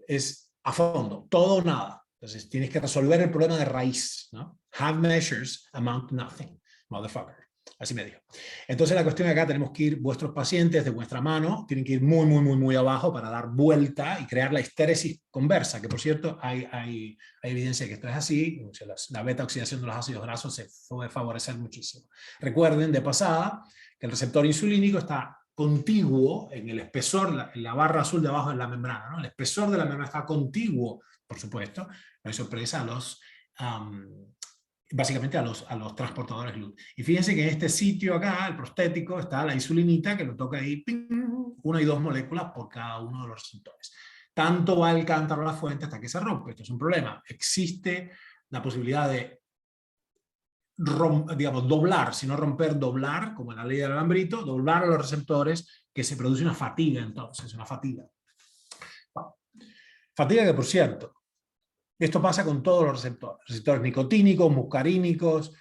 Speaker 1: es a fondo, todo o nada. Entonces tienes que resolver el problema de raíz, ¿no? Half measures amount to nothing, motherfucker. Así me dijo. Entonces la cuestión acá, tenemos que ir, vuestros pacientes de vuestra mano, tienen que ir muy abajo para dar vuelta y crear la histéresis conversa, que por cierto hay evidencia de que esto es así, la beta oxidación de los ácidos grasos se puede favorecer muchísimo. Recuerden de pasada que el receptor insulínico está contiguo en el espesor, en la barra azul de abajo de la membrana, ¿no? El espesor de la membrana está contiguo, por supuesto, no hay sorpresa, a los... básicamente a los transportadores GLUT. Y fíjense que en este sitio acá, el prostético, está la insulinita que lo toca ahí, ¡ping! 1 y 2 moléculas por cada uno de los receptores. Tanto va el cántaro a la fuente hasta que se rompe. Esto es un problema. Existe la posibilidad de digamos, doblar, sino romper, doblar, como en la ley del alambrito, doblar a los receptores, que se produce una fatiga entonces, una fatiga. Bueno, fatiga que, por cierto, esto pasa con todos los receptores nicotínicos, muscarínicos,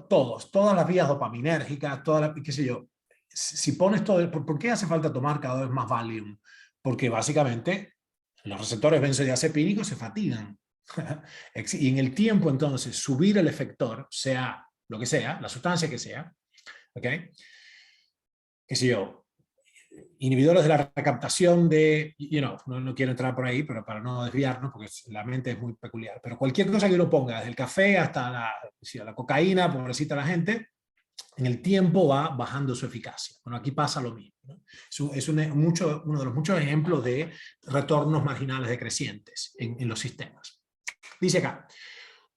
Speaker 1: todas las vías dopaminérgicas, qué sé yo. Si pones todo, ¿por qué hace falta tomar cada vez más Valium? Porque básicamente los receptores benzodiazepínicos se fatigan. Y en el tiempo, entonces, subir el efector, sea lo que sea, la sustancia que sea, ¿ok? Qué sé yo, inhibidores de la recaptación de, no quiero entrar por ahí, pero para no desviarnos, porque la mente es muy peculiar, pero cualquier cosa que uno ponga, desde el café hasta la cocaína, pobrecita la gente, en el tiempo va bajando su eficacia. Bueno, aquí pasa lo mismo, ¿no? Es uno de los muchos ejemplos de retornos marginales decrecientes en los sistemas. Dice acá,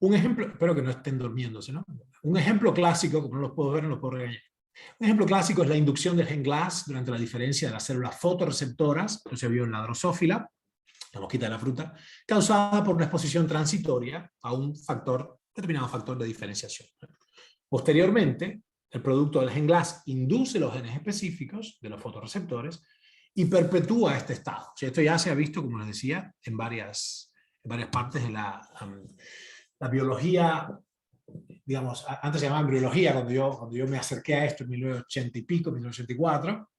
Speaker 1: un ejemplo, espero que no estén durmiéndose, ¿no? Un ejemplo clásico, como no los puedo ver, no los puedo regañar. Un ejemplo clásico es la inducción del gen GLAS durante la diferencia de las células fotorreceptoras, que se vio en la drosófila, la mosquita de la fruta, causada por una exposición transitoria a un determinado factor de diferenciación. Posteriormente, el producto del gen GLAS induce los genes específicos de los fotorreceptores y perpetúa este estado. O sea, esto ya se ha visto, como les decía, en varias partes de la biología, digamos, antes se llamaba embriología, cuando yo me acerqué a esto en 1980 y pico, 1984,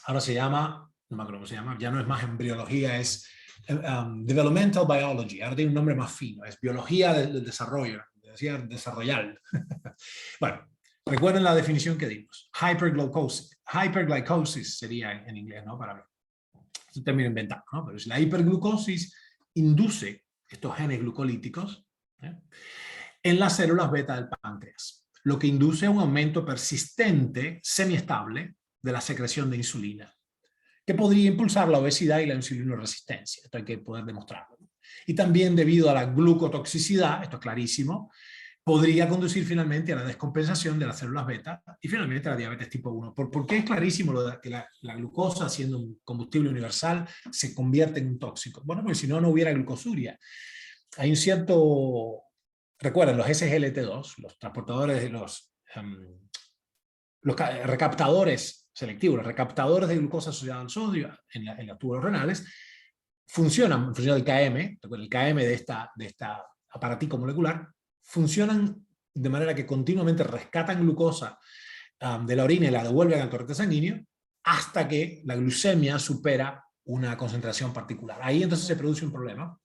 Speaker 1: ahora se llama, no me acuerdo cómo se llama, ya no es más embriología, es developmental biology, ahora tiene un nombre más fino, es biología del desarrollo, decía desarrollar. Bueno, recuerden la definición que dimos, hyperglycosis sería en inglés, ¿no? Para mí. Es un término inventado, ¿no? Pero si la hiperglucosis induce estos genes glucolíticos, en las células beta del páncreas, lo que induce un aumento persistente, semiestable, de la secreción de insulina, que podría impulsar la obesidad y la insulinoresistencia. Esto hay que poder demostrarlo. Y también debido a la glucotoxicidad, esto es clarísimo, podría conducir finalmente a la descompensación de las células beta y finalmente a la diabetes tipo 1. ¿Por qué es clarísimo lo de que la glucosa, siendo un combustible universal, se convierte en un tóxico? Bueno, porque si no, no hubiera glucosuria. Hay un cierto... Recuerden, los SGLT2, los transportadores de los recaptadores selectivos, los recaptadores de glucosa asociada al sodio en los túbulos renales, funcionan del KM, el KM de esta aparatico molecular, funcionan de manera que continuamente rescatan glucosa de la orina y la devuelven al torrente sanguíneo hasta que la glucemia supera una concentración particular. Ahí entonces se produce un problema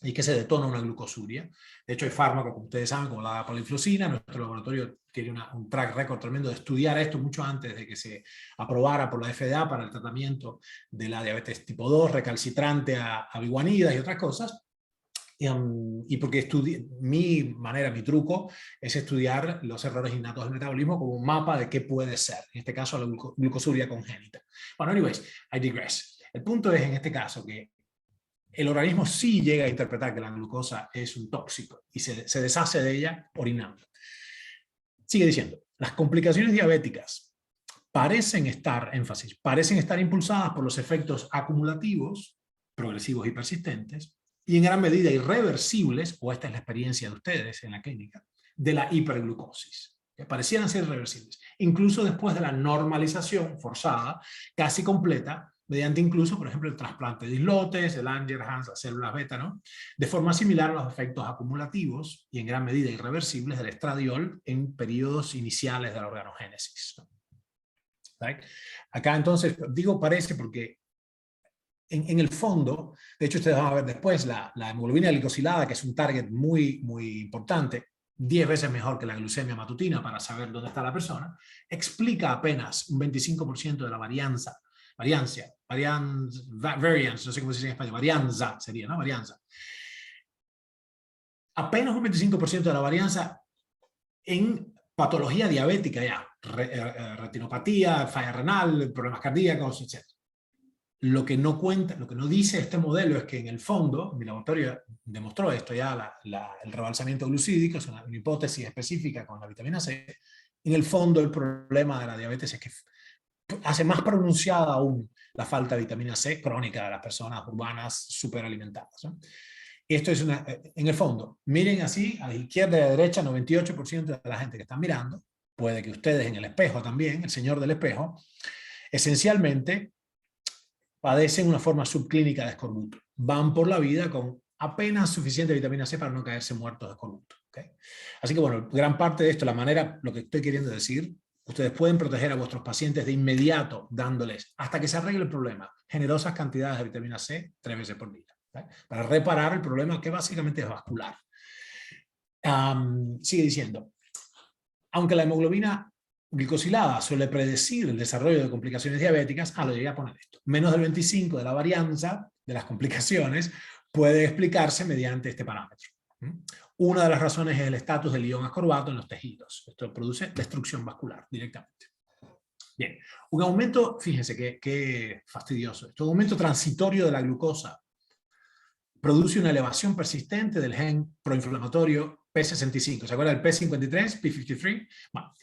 Speaker 1: y que se detona una glucosuria. De hecho, hay fármacos, como ustedes saben, como la paliflozina. Nuestro laboratorio tiene un track record tremendo de estudiar esto mucho antes de que se aprobara por la FDA para el tratamiento de la diabetes tipo 2, recalcitrante a biguanidas y otras cosas. Y porque mi truco es estudiar los errores innatos del metabolismo como un mapa de qué puede ser, en este caso la glucosuria congénita. Bueno, anyways, I digress. El punto es en este caso que el organismo sí llega a interpretar que la glucosa es un tóxico y se deshace de ella orinando. Sigue diciendo, las complicaciones diabéticas parecen estar impulsadas por los efectos acumulativos, progresivos y persistentes, y en gran medida irreversibles, o esta es la experiencia de ustedes en la clínica, de la hiperglucosis, que parecieran ser irreversibles, incluso después de la normalización forzada, casi completa, mediante incluso, por ejemplo, el trasplante de islotes, el Langerhans, las células beta, ¿no? De forma similar a los efectos acumulativos y en gran medida irreversibles del estradiol en periodos iniciales de la organogénesis. ¿Right? Acá entonces, digo parece porque en el fondo, de hecho ustedes van a ver después, la hemoglobina glicosilada, que es un target muy, muy importante, 10 veces mejor que la glucemia matutina para saber dónde está la persona, explica apenas un 25% de la varianza, no sé cómo se dice en español, varianza sería, ¿no? Varianza. Apenas un 25% de la varianza en patología diabética ya, retinopatía, falla renal, problemas cardíacos, etc. Lo que no cuenta, lo que no dice este modelo es que en el fondo, mi laboratorio demostró esto ya, el rebalsamiento glucídico, es una hipótesis específica con la vitamina C, en el fondo el problema de la diabetes es que hace más pronunciada aún la falta de vitamina C crónica de las personas urbanas superalimentadas, ¿no? esto es en el fondo, miren así, a la izquierda y a la derecha, 98% de la gente que están mirando, puede que ustedes en el espejo también, el señor del espejo, esencialmente padecen una forma subclínica de escorbuto. Van por la vida con apenas suficiente vitamina C para no caerse muertos de escorbuto. ¿Okay? Así que bueno, gran parte de esto, la manera, lo que estoy queriendo decir, ustedes pueden proteger a vuestros pacientes de inmediato dándoles, hasta que se arregle el problema, generosas cantidades de vitamina C 3 veces por día. ¿Okay? Para reparar el problema que básicamente es vascular. Sigue diciendo, aunque la hemoglobina glicosilada suele predecir el desarrollo de complicaciones diabéticas, lo llegué a poner esto, menos del 25 de la varianza de las complicaciones puede explicarse mediante este parámetro. Una de las razones es el estatus del ion ascorbato en los tejidos. Esto produce destrucción vascular directamente. Bien, un aumento, fíjense qué fastidioso esto, un aumento transitorio de la glucosa produce una elevación persistente del gen proinflamatorio P65. ¿Se acuerdan del P53, P53? Bueno,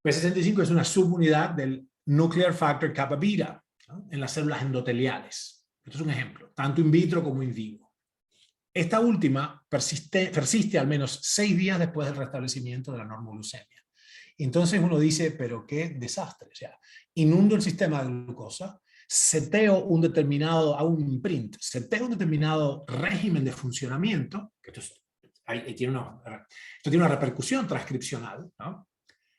Speaker 1: P65 es una subunidad del nuclear factor kappa beta, ¿no? En las células endoteliales. Esto es un ejemplo, tanto in vitro como in vivo. Esta última persiste al menos 6 días después del restablecimiento de la normoglucemia. Entonces uno dice, pero qué desastre. O sea, inundo el sistema de glucosa, seteo un determinado, hago un imprint, seteo un determinado régimen de funcionamiento, que esto tiene una repercusión transcripcional, ¿no?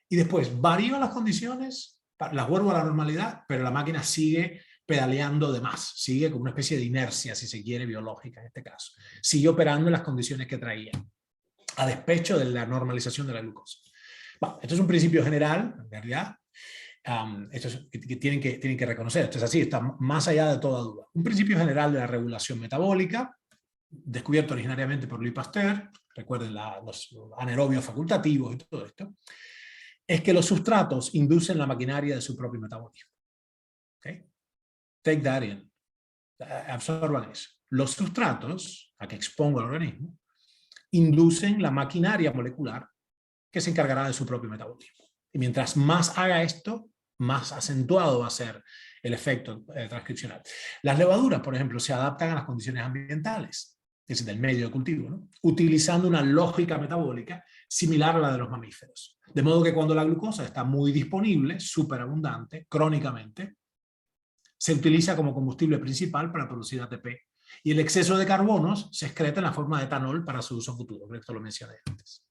Speaker 1: Y después varío las condiciones, las vuelvo a la normalidad, pero la máquina sigue pedaleando de más, sigue como una especie de inercia, si se quiere, biológica en este caso. Sigue operando en las condiciones que traía, a despecho de la normalización de la glucosa. Bueno, esto es un principio general, en realidad, esto es, que tienen que reconocer, esto es así, está más allá de toda duda. Un principio general de la regulación metabólica, descubierto originariamente por Louis Pasteur, recuerden los anaerobios facultativos y todo esto, es que los sustratos inducen la maquinaria de su propio metabolismo. ¿Okay? Take that in. Absorban eso. Los sustratos, a que expongo al organismo, inducen la maquinaria molecular que se encargará de su propio metabolismo. Y mientras más haga esto, más acentuado va a ser el efecto transcripcional. Las levaduras, por ejemplo, se adaptan a las condiciones ambientales, es decir, del medio de cultivo, ¿no? Utilizando una lógica metabólica similar a la de los mamíferos. De modo que cuando la glucosa está muy disponible, superabundante, crónicamente, se utiliza como combustible principal para producir ATP. Y el exceso de carbonos se excreta en la forma de etanol para su uso futuro. Creo que esto lo mencioné antes.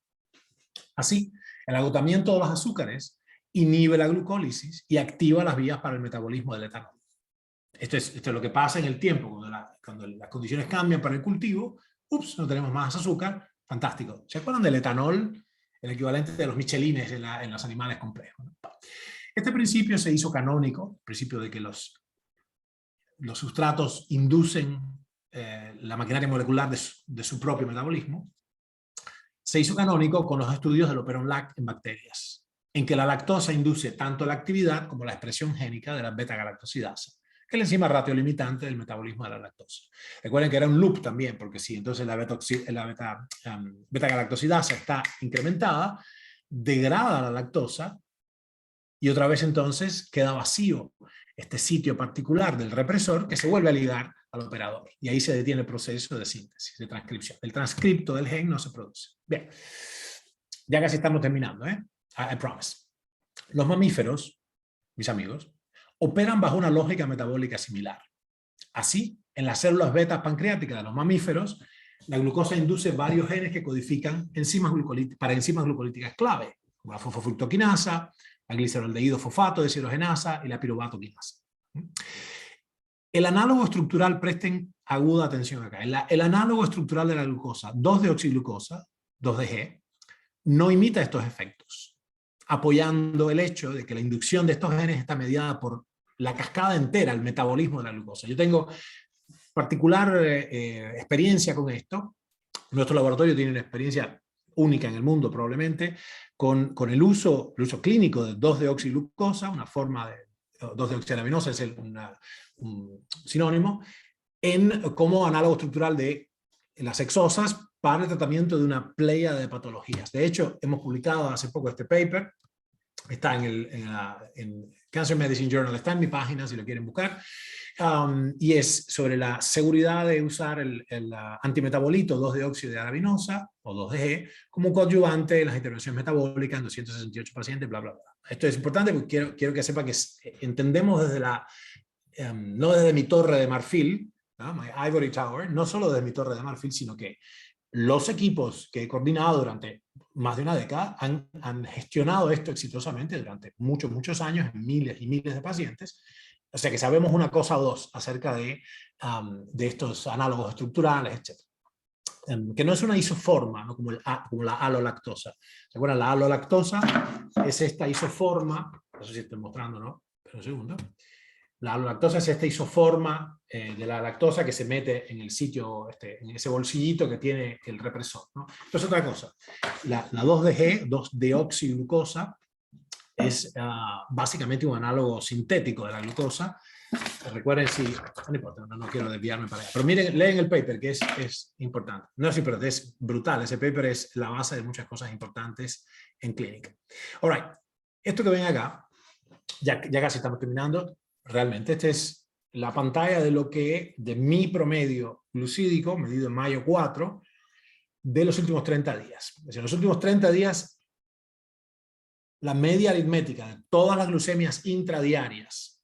Speaker 1: Así, el agotamiento de los azúcares inhibe la glucólisis y activa las vías para el metabolismo del etanol. Esto es lo que pasa en el tiempo, cuando las condiciones cambian para el cultivo, no tenemos más azúcar, fantástico. ¿Se acuerdan del etanol? El equivalente de los michelines en los animales complejos. Este principio se hizo canónico, el principio de que los sustratos inducen la maquinaria molecular de su propio metabolismo, se hizo canónico con los estudios del Operon-Lac en bacterias, en que la lactosa induce tanto la actividad como la expresión génica de la beta-galactosidasa, que es la enzima ratiolimitante del metabolismo de la lactosa. Recuerden que era un loop también, porque si entonces la beta-galactosidasa está incrementada, degrada la lactosa y otra vez entonces queda vacío este sitio particular del represor que se vuelve a ligar al operador. Y ahí se detiene el proceso de síntesis, de transcripción. El transcripto del gen no se produce. Bien, ya casi estamos terminando, ¿eh? I promise. Los mamíferos, mis amigos, operan bajo una lógica metabólica similar. Así, en las células beta pancreáticas de los mamíferos, la glucosa induce varios genes que codifican para enzimas glucolíticas clave, como la fosfofructoquinasa, la gliceraldehído fosfato deshidrogenasa y la piruvato-quinasa. El análogo estructural, presten aguda atención acá, el análogo estructural de la glucosa, 2-deoxiglucosa, 2-DG, no imita estos efectos, apoyando el hecho de que la inducción de estos genes está mediada por la cascada entera, el metabolismo de la glucosa. Yo tengo particular experiencia con esto. Nuestro laboratorio tiene una experiencia única en el mundo probablemente, con el uso clínico de 2-deoxiglucosa, una forma de 2-deoxianaminosa es un sinónimo, como análogo estructural de las hexosas para el tratamiento de una pléyade de patologías. De hecho, hemos publicado hace poco este paper, está en Cancer Medicine Journal, está en mi página si lo quieren buscar, Y es sobre la seguridad de usar el antimetabolito 2-deóxido de arabinosa, o 2-DG, como coadyuvante en las intervenciones metabólicas en 268 pacientes, bla, bla, bla. Esto es importante porque quiero que sepa que entendemos desde no desde mi torre de marfil, ¿no? My Ivory Tower, no solo desde mi torre de marfil, sino que los equipos que he coordinado durante más de una década han gestionado esto exitosamente durante muchos años en miles y miles de pacientes. O sea que sabemos una cosa o dos acerca de estos análogos estructurales, etc. Que no es una isoforma, ¿no? Como la alolactosa. ¿Se acuerdan? La alolactosa es esta isoforma, no sé si estoy mostrando, ¿no? Pero un segundo. La alolactosa es esta isoforma de la lactosa que se mete en el sitio, en ese bolsillito que tiene el represor, ¿no? Esto es otra cosa. La 2-DG, 2-deoxiglucosa, es básicamente un análogo sintético de la glucosa. Recuerden si... No importa, no quiero desviarme para allá. Pero miren, leen el paper, que es importante. No es importante, es brutal. Ese paper es la base de muchas cosas importantes en clínica. All right. Esto que ven acá, ya casi estamos terminando. Realmente, esta es la pantalla de mi promedio glucídico, medido en mayo 4, de los últimos 30 días. Es decir, en los últimos 30 días, la media aritmética de todas las glucemias intradiarias,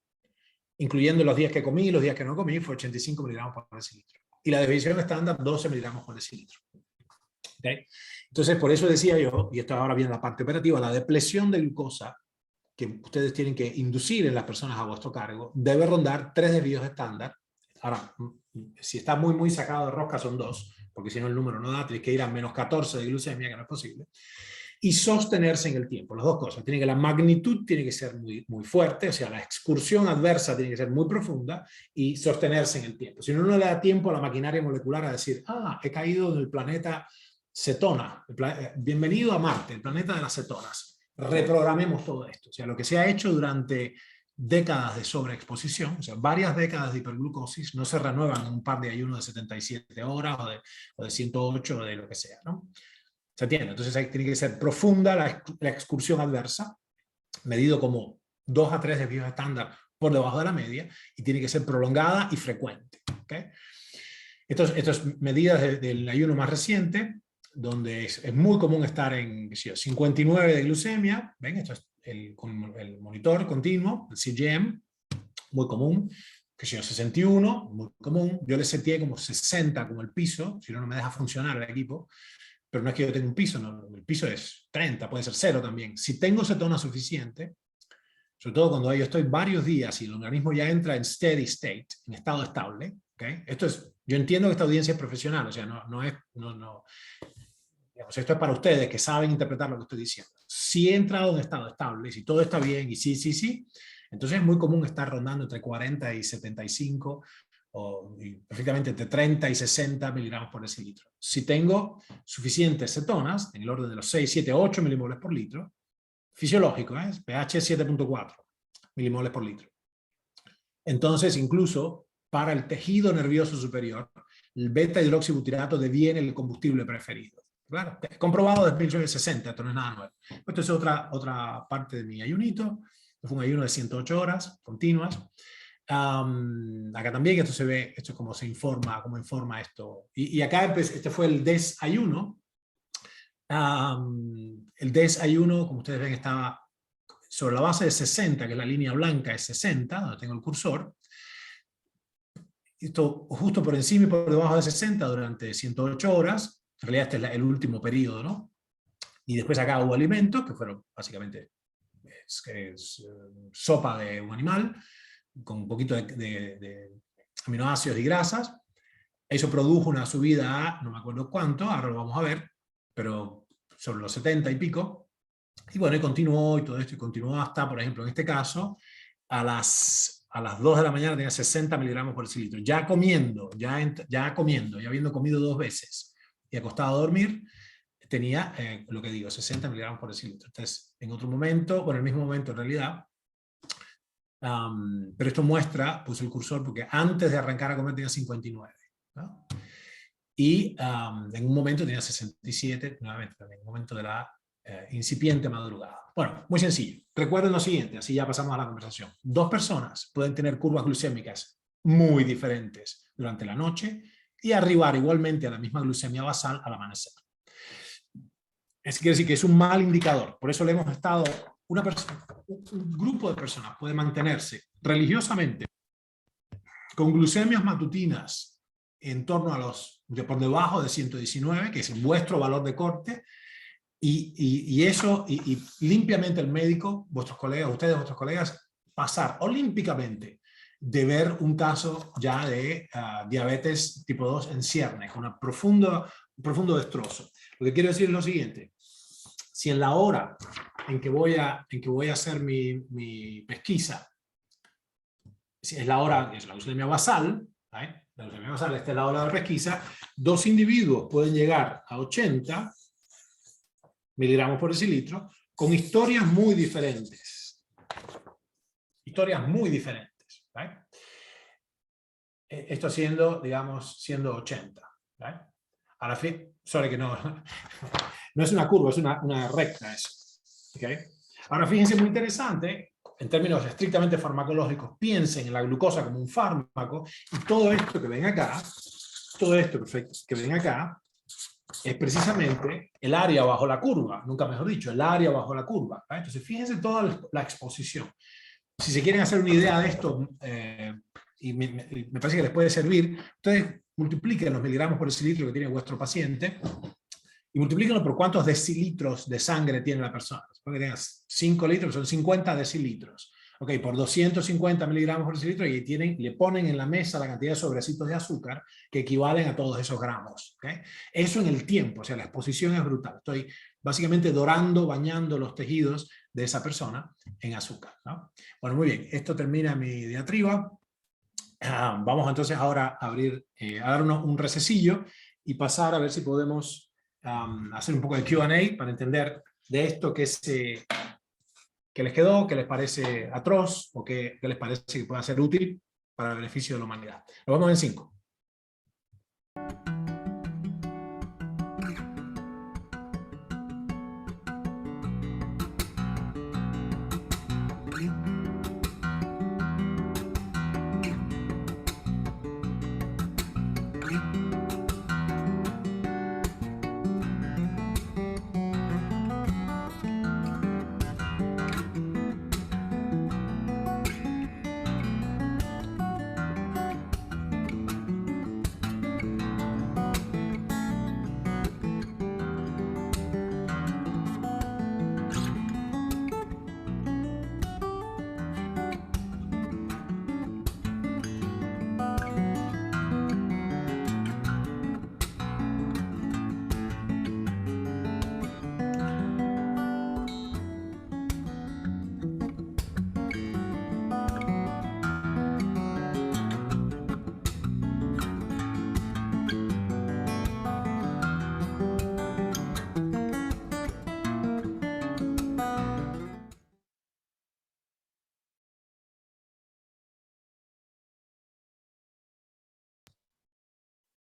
Speaker 1: incluyendo los días que comí y los días que no comí, fue 85 miligramos por decilitro. Y la desviación estándar, 12 miligramos por decilitro. ¿Okay? Entonces, por eso decía yo, y esto ahora viene la parte operativa, la depresión de glucosa que ustedes tienen que inducir en las personas a vuestro cargo, debe rondar 3 desvíos estándar. Ahora, si está muy sacado de rosca son 2, porque si no el número no da, tienes que ir a menos 14 de glucemia, que no es posible, y sostenerse en el tiempo. Las dos cosas. La magnitud tiene que ser muy fuerte, o sea, la excursión adversa tiene que ser muy profunda, y sostenerse en el tiempo. Si no, no le da tiempo a la maquinaria molecular a decir, he caído en el planeta cetona, bienvenido a Marte, el planeta de las cetonas. Reprogramemos todo esto. O sea, lo que se ha hecho durante décadas de sobreexposición, o sea, varias décadas de hiperglucosis, no se renuevan en un par de ayunos de 77 horas o de 108 o de lo que sea, ¿no? ¿Se entiende? Entonces ahí tiene que ser profunda la excursión adversa, medido como 2 a 3 desvíos estándar por debajo de la media, y tiene que ser prolongada y frecuente. ¿Okay? Estas medidas del ayuno más reciente, donde es muy común estar en 59 de glucemia, ¿ven? Esto es el monitor continuo, el CGM, muy común, 61, muy común. Yo le seteé como 60 como el piso, si no, no me deja funcionar el equipo, pero no es que yo tenga un piso, no, el piso es 30, puede ser 0 también. Si tengo cetona suficiente, sobre todo cuando yo estoy varios días y el organismo ya entra en steady state, en estado estable, ¿okay? Yo entiendo que esta audiencia es profesional, o sea, digamos, esto es para ustedes que saben interpretar lo que estoy diciendo. Si he entrado en estado estable, si todo está bien y sí, entonces es muy común estar rondando entre 40 y 75 y perfectamente entre 30 y 60 miligramos por decilitro. Si tengo suficientes cetonas, en el orden de los 6, 7, 8 milimoles por litro, fisiológico, pH 7.4 milimoles por litro. Entonces, incluso para el tejido nervioso superior, el beta-hidroxibutirato deviene el combustible preferido. Claro, comprobado desde 1960, esto no es nada nuevo. Esto es otra parte de mi ayunito. Fue un ayuno de 108 horas continuas. Acá también esto se ve, esto es como se informa, cómo informa esto. Y acá este fue el desayuno. El desayuno, como ustedes ven, estaba sobre la base de 60, que es la línea blanca, es 60, donde tengo el cursor. Esto justo por encima y por debajo de 60 durante 108 horas. En realidad este es el último periodo, ¿no? Y después acá hubo alimentos, que fueron básicamente sopa de un animal, con un poquito de aminoácidos y grasas. Eso produjo una subida a, no me acuerdo cuánto, ahora lo vamos a ver, pero sobre los 70 y pico. Y bueno, y continuó y todo esto, y continuó hasta, por ejemplo, en este caso, a las 2 de la mañana tenía 60 miligramos por decilitro. Ya comiendo, ya habiendo comido 2 veces y acostado a dormir, tenía, lo que digo, 60 miligramos por decilitro. Entonces, en otro momento, bueno, en el mismo momento en realidad, pero esto muestra, puse el cursor porque antes de arrancar a comer tenía 59, ¿no? Y en un momento tenía 67, nuevamente, en un momento de la incipiente madrugada. Bueno, muy sencillo. Recuerden lo siguiente, así ya pasamos a la conversación. 2 personas pueden tener curvas glucémicas muy diferentes durante la noche y arribar igualmente a la misma glucemia basal al amanecer. Eso quiere decir que es un mal indicador. Por eso le hemos estado, un grupo de personas puede mantenerse religiosamente con glucemias matutinas en torno a por debajo de 119, que es vuestro valor de corte, y limpiamente el médico, vuestros colegas, pasar olímpicamente de ver un caso ya de diabetes tipo 2 en ciernes, con un profundo destrozo. Lo que quiero decir es lo siguiente: si en la hora en que voy a hacer mi pesquisa, si es la hora, es la glucemia basal, ¿eh? La glucemia basal, esta es la hora de la pesquisa, 2 individuos pueden llegar a 80 miligramos por decilitro, con historias muy diferentes. Historias muy diferentes. ¿Right? Esto siendo, digamos, siendo 80. ¿Right? Ahora, sorry que no es una curva, es una recta eso. ¿Okay? Ahora, fíjense, muy interesante, en términos estrictamente farmacológicos, piensen en la glucosa como un fármaco, y todo esto que ven acá, es precisamente el área bajo la curva, nunca mejor dicho, el área bajo la curva. ¿Right? Entonces, fíjense toda la exposición. Si se quieren hacer una idea de esto, y me parece que les puede servir, ustedes multipliquen los miligramos por decilitro que tiene vuestro paciente y multiplíquenlo por cuántos decilitros de sangre tiene la persona. Porque tengas 5 litros, son 50 decilitros. Ok, por 250 miligramos por decilitro y le ponen en la mesa la cantidad de sobrecitos de azúcar que equivalen a todos esos gramos. ¿Okay? Eso en el tiempo, o sea, la exposición es brutal. Estoy básicamente bañando los tejidos de esa persona en azúcar. ¿No? Bueno, muy bien, esto termina mi diatriba. Vamos entonces ahora a dar un recesillo y pasar a ver si podemos hacer un poco de Q&A para entender de esto que les quedó, que les parece atroz o que les parece que pueda ser útil para el beneficio de la humanidad. Nos vemos en 5.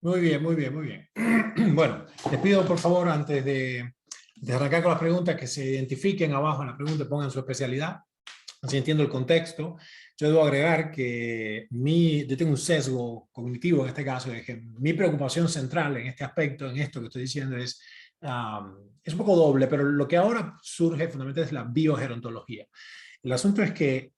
Speaker 1: Muy bien, muy bien, muy bien. Bueno, les pido por favor, antes de arrancar con las preguntas, que se identifiquen abajo en la pregunta y pongan su especialidad. Así entiendo el contexto. Yo debo agregar que yo tengo un sesgo cognitivo en este caso, de que mi preocupación central en este aspecto, en esto que estoy diciendo, es un poco doble, pero lo que ahora surge fundamentalmente es la biogerontología. El asunto es que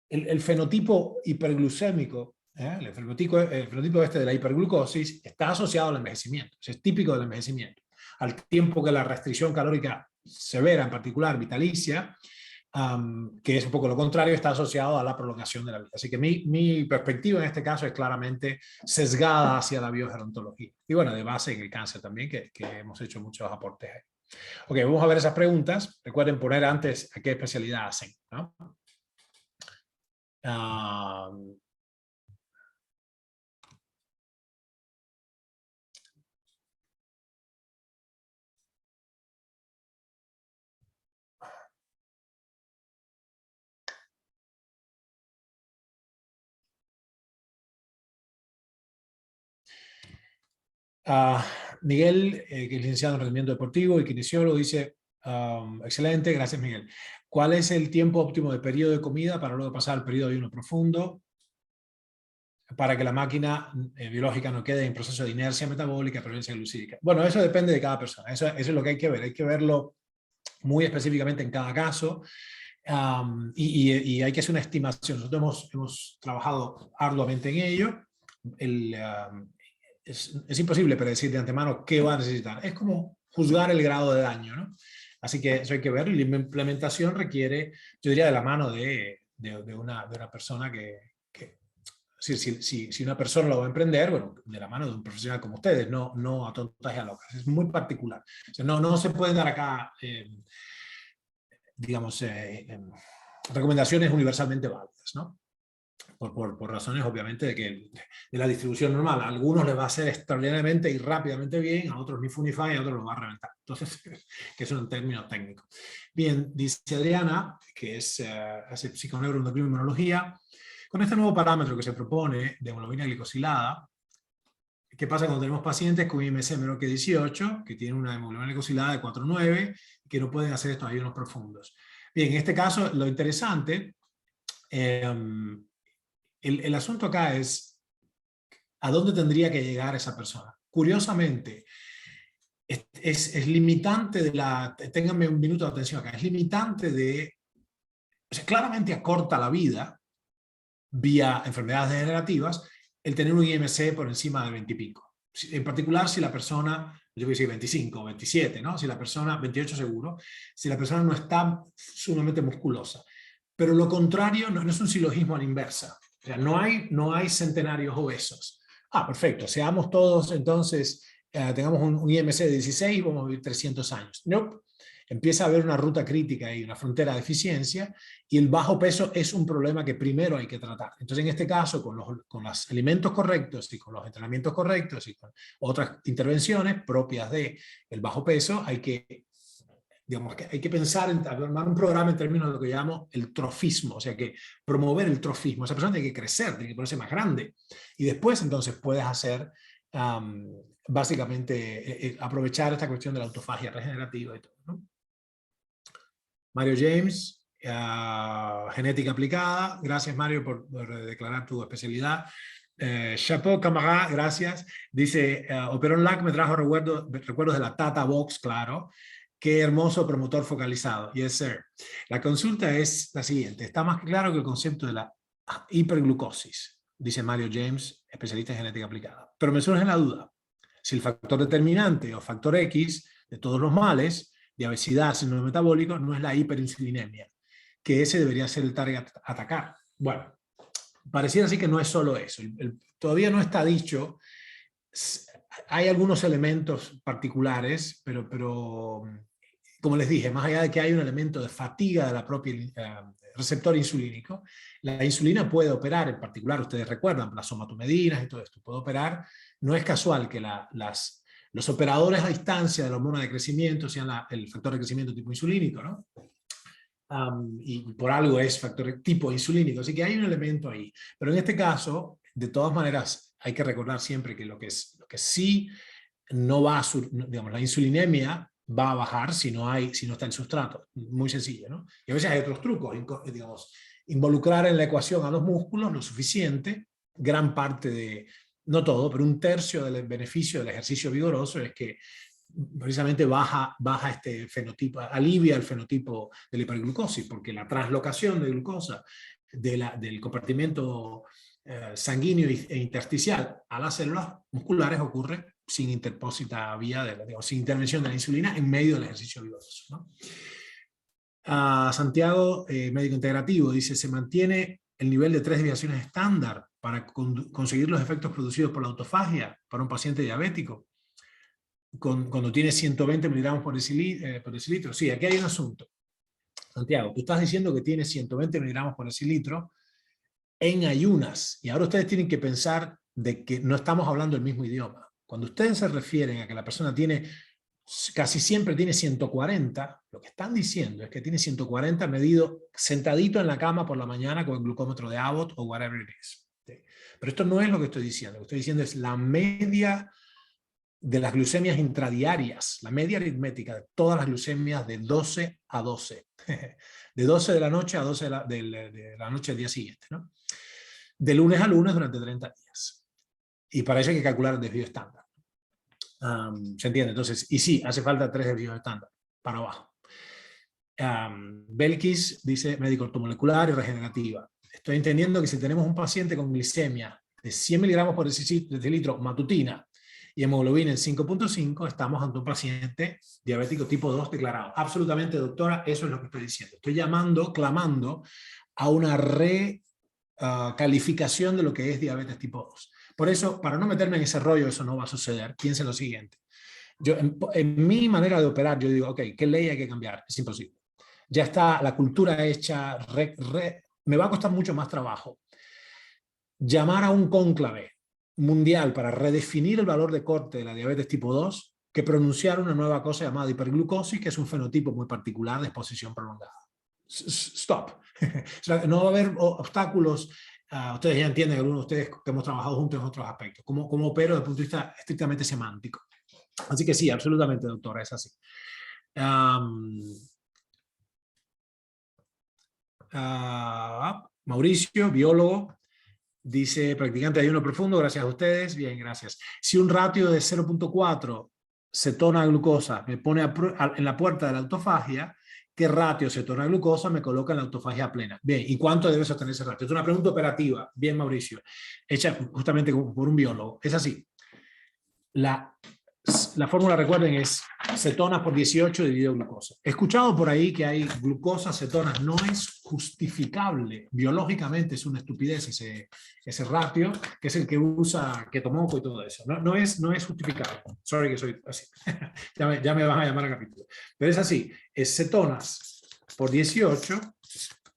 Speaker 1: el fenotipo hiperglucémico, el fenotipo este de la hiperglucosis, está asociado al envejecimiento. Es típico del envejecimiento. Al tiempo que la restricción calórica severa, en particular vitalicia, que es un poco lo contrario, está asociado a la prolongación de la vida. Así que mi perspectiva en este caso es claramente sesgada hacia la biogerontología. Y bueno, de base en el cáncer también, que hemos hecho muchos aportes ahí. Ok, vamos a ver esas preguntas. Recuerden poner antes a qué especialidad hacen, ¿no? Miguel, que es licenciado en rendimiento deportivo y kinesiólogo, dice, excelente, gracias Miguel. ¿Cuál es el tiempo óptimo de periodo de comida para luego pasar al periodo de ayuno profundo? para que la máquina biológica no quede en proceso de inercia metabólica, preferencia glucídica. Bueno, eso depende de cada persona, eso es lo que hay que verlo muy específicamente en cada caso, y hay que hacer una estimación. Nosotros hemos trabajado arduamente en ello. Es imposible predecir de antemano qué va a necesitar. Es como juzgar el grado de daño, ¿no? Así que eso hay que ver, y la implementación requiere, yo diría, de la mano de una persona si una persona lo va a emprender, bueno, de la mano de un profesional como ustedes, no a tontas y a locas. Es muy particular. O sea, no se pueden dar acá, digamos, recomendaciones universalmente válidas, ¿no? Por razones, obviamente, de la distribución normal. A algunos les va a hacer extraordinariamente y rápidamente bien, a otros ni fu ni fa, y a otros los va a reventar. Entonces, que es un término técnico. Bien, dice Adriana, que hace psiconeuroendocrinología, con este nuevo parámetro que se propone de hemoglobina glicosilada, ¿qué pasa cuando tenemos pacientes con IMC menor que 18, que tienen una hemoglobina glicosilada de 4,9, que no pueden hacer estos ayunos profundos? Bien, en este caso, lo interesante, el asunto acá es ¿a dónde tendría que llegar esa persona? Curiosamente, es limitante ténganme un minuto de atención acá, es limitante o sea, claramente acorta la vida vía enfermedades degenerativas el tener un IMC por encima de 20 y pico. En particular si la persona, yo voy a decir 25 o 27, ¿no? Si la persona, 28 seguro, si la persona no está sumamente musculosa. Pero lo contrario no es un silogismo a la inversa. O sea, no hay centenarios obesos. Perfecto, seamos todos entonces, tengamos un IMC de 16 y vamos a vivir 300 años. No, empieza a haber una ruta crítica y una frontera de eficiencia, y el bajo peso es un problema que primero hay que tratar. Entonces, en este caso, con los alimentos correctos y con los entrenamientos correctos y con otras intervenciones propias del bajo peso, hay que pensar en armar un programa en términos de lo que llamamos el trofismo, o sea, que promover el trofismo. Esa persona tiene que crecer, tiene que ponerse más grande, y después entonces puedes hacer, básicamente, aprovechar esta cuestión de la autofagia regenerativa y todo, ¿no? Mario James, genética aplicada. Gracias, Mario, por declarar tu especialidad. Chapeau Camará, gracias. Dice, Operón LAC me trajo recuerdos de la Tata Box, claro. Qué hermoso promotor focalizado. Yes, sir. La consulta es la siguiente. Está más claro que el concepto de la hiperglucosis, dice Mario James, especialista en genética aplicada. Pero me surge la duda. Si el factor determinante o factor X de todos los males, de obesidad, síndrome metabólico, no es la hiperinsulinemia, que ese debería ser el target a atacar. Bueno, pareciera así que no es solo eso. Todavía no está dicho. Hay algunos elementos particulares, pero como les dije, más allá de que hay un elemento de fatiga de la propia receptor insulínico, la insulina puede operar, en particular, ustedes recuerdan, las somatomedinas y todo esto, puede operar. No es casual que los operadores a distancia de la hormona de crecimiento sean el factor de crecimiento tipo insulínico, ¿no? Y por algo es factor tipo insulínico, así que hay un elemento ahí. Pero en este caso, de todas maneras, hay que recordar siempre que lo que sí no va a, digamos, la insulinemia va a bajar si no está el sustrato. Muy sencillo, ¿no? Y a veces hay otros trucos, digamos, involucrar en la ecuación a los músculos lo suficiente, gran parte no todo, pero un tercio del beneficio del ejercicio vigoroso es que precisamente baja este fenotipo, alivia el fenotipo de la hiperglucosis, porque la translocación de glucosa del compartimento sanguíneo e intersticial a las células musculares ocurre sin interpósita vía, sin intervención de la insulina en medio del ejercicio vigoroso, ¿no? Santiago, médico integrativo, dice, ¿se mantiene el nivel de 3 desviaciones estándar para conseguir los efectos producidos por la autofagia para un paciente diabético cuando tiene 120 miligramos por decilitro? Sí, aquí hay un asunto. Santiago, tú estás diciendo que tiene 120 miligramos por decilitro en ayunas, y ahora ustedes tienen que pensar de que no estamos hablando el mismo idioma. Cuando ustedes se refieren a que la persona casi siempre tiene 140, lo que están diciendo es que tiene 140 medido sentadito en la cama por la mañana con el glucómetro de Abbott o whatever it is. Pero esto no es lo que estoy diciendo. Lo que estoy diciendo es la media de las glucemias intradiarias, la media aritmética de todas las glucemias de 12 a 12. De 12 de la noche a 12 de la noche del día siguiente, ¿no? de lunes a lunes durante 30 días. Y para eso hay que calcular el desvío estándar. ¿Se entiende? Entonces, y sí, hace falta 3 desvíos estándar para abajo. Belkis dice médico ortomolecular y regenerativa. Estoy entendiendo que si tenemos un paciente con glicemia de 100 miligramos por decilitro matutina y hemoglobina en 5.5, estamos ante un paciente diabético tipo 2 declarado. Absolutamente, doctora, eso es lo que estoy diciendo. Estoy clamando a una calificación de lo que es diabetes tipo 2. Por eso, para no meterme en ese rollo, eso no va a suceder. Piensen lo siguiente. Yo, en mi manera de operar, yo digo, ok, ¿qué ley hay que cambiar? Es imposible. Ya está la cultura hecha, me va a costar mucho más trabajo llamar a un cónclave mundial para redefinir el valor de corte de la diabetes tipo 2 que pronunciar una nueva cosa llamada hiperglucosis, que es un fenotipo muy particular de exposición prolongada. Stop. O sea, no va a haber obstáculos. Ustedes ya entienden, algunos de ustedes que hemos trabajado juntos en otros aspectos. ¿Cómo opero desde el punto de vista estrictamente semántico? Así que sí, absolutamente, doctora, es así. Mauricio, biólogo, dice, practicante de ayuno profundo, gracias a ustedes. Bien, gracias. Si un ratio de 0.4 cetona-glucosa me pone en la puerta de la autofagia, ¿qué ratio cetona-glucosa me coloca en la autofagia plena? Bien, ¿y cuánto debe sostener ese ratio? Es una pregunta operativa, bien, Mauricio, hecha justamente por un biólogo. Es así. La fórmula, recuerden, es cetonas por 18 dividido glucosa. He escuchado por ahí que hay glucosa, cetonas. No es justificable. Biológicamente es una estupidez ese ratio, que es el que usa Ketomoco y todo eso. No es justificable. Sorry que soy así. ya me van a llamar a capítulo. Pero es así. Es cetonas por 18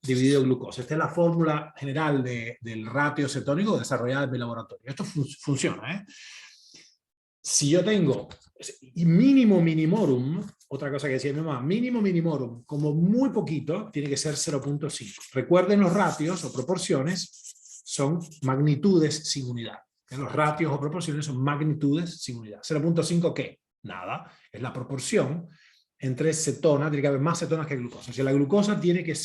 Speaker 1: dividido glucosa. Esta es la fórmula general del ratio cetónico desarrollada en mi laboratorio. Esto funciona, ¿eh? Si yo tengo mínimo minimorum, otra cosa que decía mi mamá, mínimo minimorum, como muy poquito, tiene que ser 0.5. Recuerden, los ratios o proporciones son magnitudes sin unidad. Los ratios o proporciones son magnitudes sin unidad. 0.5, ¿qué? Nada. Es la proporción entre cetona, tiene que haber más cetonas que glucosa. O sea, la glucosa tiene que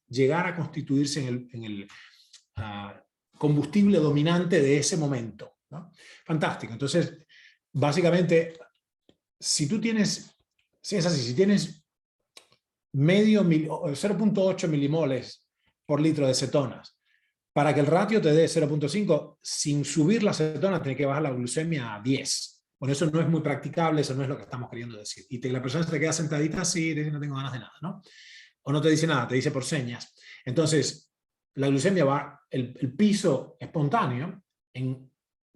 Speaker 1: llegar a constituirse en el combustible dominante de ese momento, ¿no? Fantástico. Entonces, básicamente, si tienes 0.8 milimoles por litro de cetonas, para que el ratio te dé 0.5, sin subir la cetona, tienes que bajar la glucemia a 10. Bueno, eso no es muy practicable, eso no es lo que estamos queriendo decir. Y la persona se te queda sentadita así, no tengo ganas de nada, ¿no? O no te dice nada, te dice por señas. Entonces, la glucemia va, el piso espontáneo en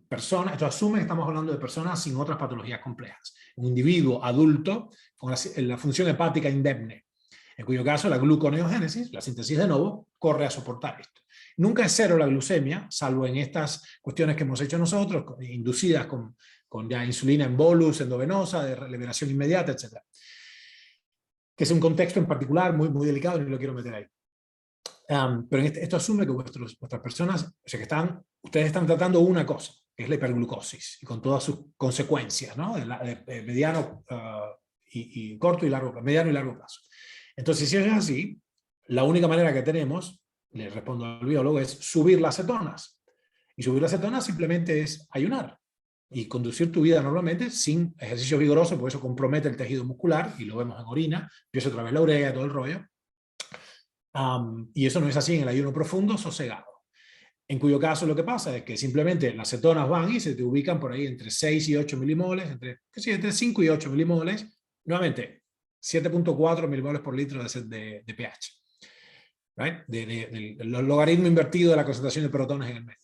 Speaker 1: personas, esto asume que estamos hablando de personas sin otras patologías complejas. Un individuo adulto con la función hepática indemne, en cuyo caso la gluconeogénesis, la síntesis de nuevo, corre a soportar esto. Nunca es cero la glucemia, salvo en estas cuestiones que hemos hecho nosotros, inducidas con ya insulina en bolus, endovenosa, de liberación inmediata, etc. Que es un contexto en particular muy, muy delicado y no lo quiero meter ahí. Pero esto asume que vuestras personas, o sea, ustedes están tratando una cosa, que es la hiperglucosis, y con todas sus consecuencias, ¿no? De mediano y corto y largo, mediano y largo plazo. Entonces, si es así, la única manera que tenemos, le respondo al biólogo, es subir las cetonas. Y subir las cetonas simplemente es ayunar y conducir tu vida normalmente sin ejercicio vigoroso, porque eso compromete el tejido muscular, y lo vemos en orina, empieza otra vez la urea, todo el rollo. Y eso no es así en el ayuno profundo sosegado, en cuyo caso lo que pasa es que simplemente las cetonas van y se te ubican por ahí entre 6 y 8 milimoles, entre 5 y 8 milimoles, nuevamente 7.4 milimoles por litro de pH, right? Del logaritmo invertido de la concentración de protones en el medio.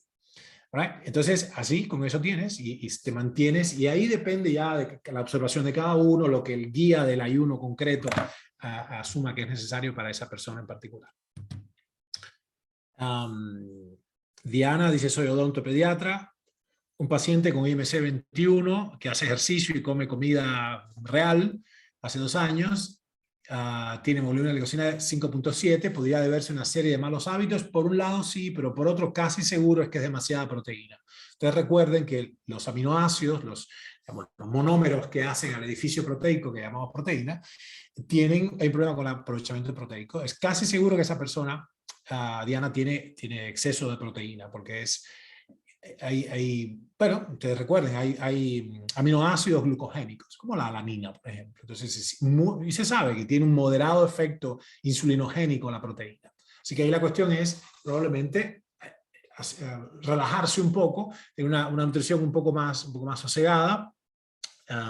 Speaker 1: Right? Entonces, así, con eso tienes y te mantienes, y ahí depende ya de la observación de cada uno, lo que el guía del ayuno concreto asuma que es necesario para esa persona en particular. Diana dice, soy odontopediatra, un paciente con IMC 21 que hace ejercicio y come comida real hace 2 años, tiene hemoglobina de glicosina de 5.7, podría deberse a una serie de malos hábitos. Por un lado sí, pero por otro casi seguro es que es demasiada proteína. Entonces recuerden que los aminoácidos, los monómeros que hacen al edificio proteico que llamamos proteína, hay un problema con el aprovechamiento proteico. Es casi seguro que esa persona Diana, tiene exceso de proteína, porque bueno, ustedes recuerden, hay aminoácidos glucogénicos, como la alanina, por ejemplo. Entonces, y se sabe que tiene un moderado efecto insulinogénico la proteína. Así que ahí la cuestión es probablemente relajarse un poco, tener una nutrición un poco más sosegada,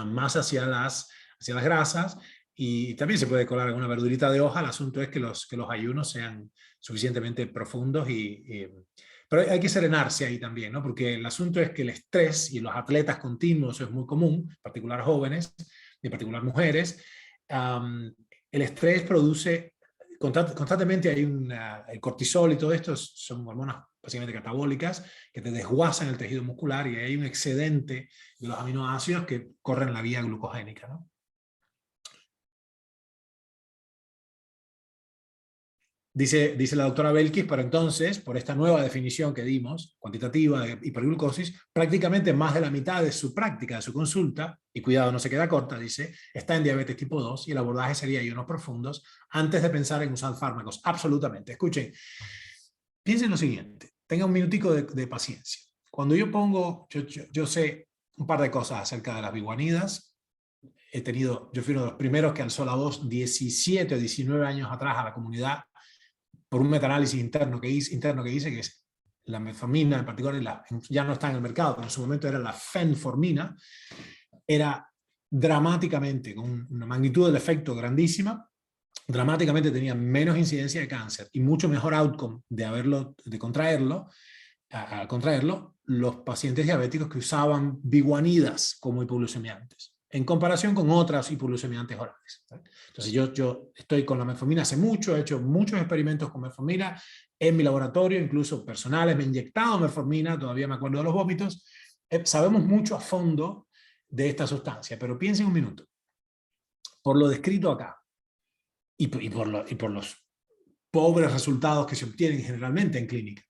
Speaker 1: más hacia las grasas, y también se puede colar alguna verdurita de hoja. El asunto es que los ayunos sean suficientemente profundos pero hay que serenarse ahí también, ¿no? Porque el asunto es que el estrés y los atletas continuos, eso es muy común, en particular jóvenes, en particular mujeres, el estrés produce constantemente, hay el cortisol y todo esto son hormonas básicamente catabólicas que te desguazan el tejido muscular, y hay un excedente de los aminoácidos que corren la vía glucogénica, ¿no? Dice la doctora Belkis, pero entonces, por esta nueva definición que dimos, cuantitativa de hiperglucosis, prácticamente más de la mitad de su práctica, de su consulta, y cuidado, no se queda corta, dice, está en diabetes tipo 2, y el abordaje sería ayunos profundos antes de pensar en usar fármacos. Absolutamente. Escuchen, piensen lo siguiente, tenga un minutico de paciencia. Cuando yo pongo, yo sé un par de cosas acerca de las biguanidas. Yo fui uno de los primeros que alzó la voz 17 o 19 años atrás a la comunidad por un metaanálisis interno que hice, que es la metformina, en particular, ya no está en el mercado, pero en su momento era la fenformina, era dramáticamente, con una magnitud del efecto grandísima, dramáticamente tenía menos incidencia de cáncer y mucho mejor outcome de contraerlo, al contraerlo, los pacientes diabéticos que usaban biguanidas como hipoglucemiantes, en comparación con otras hipoglucemiantes orales. Entonces yo estoy con la metformina hace mucho, he hecho muchos experimentos con metformina en mi laboratorio, incluso personales, me he inyectado metformina, todavía me acuerdo de los vómitos. Sabemos mucho a fondo de esta sustancia, pero piensen un minuto, por lo descrito acá, y por los pobres resultados que se obtienen generalmente en clínica,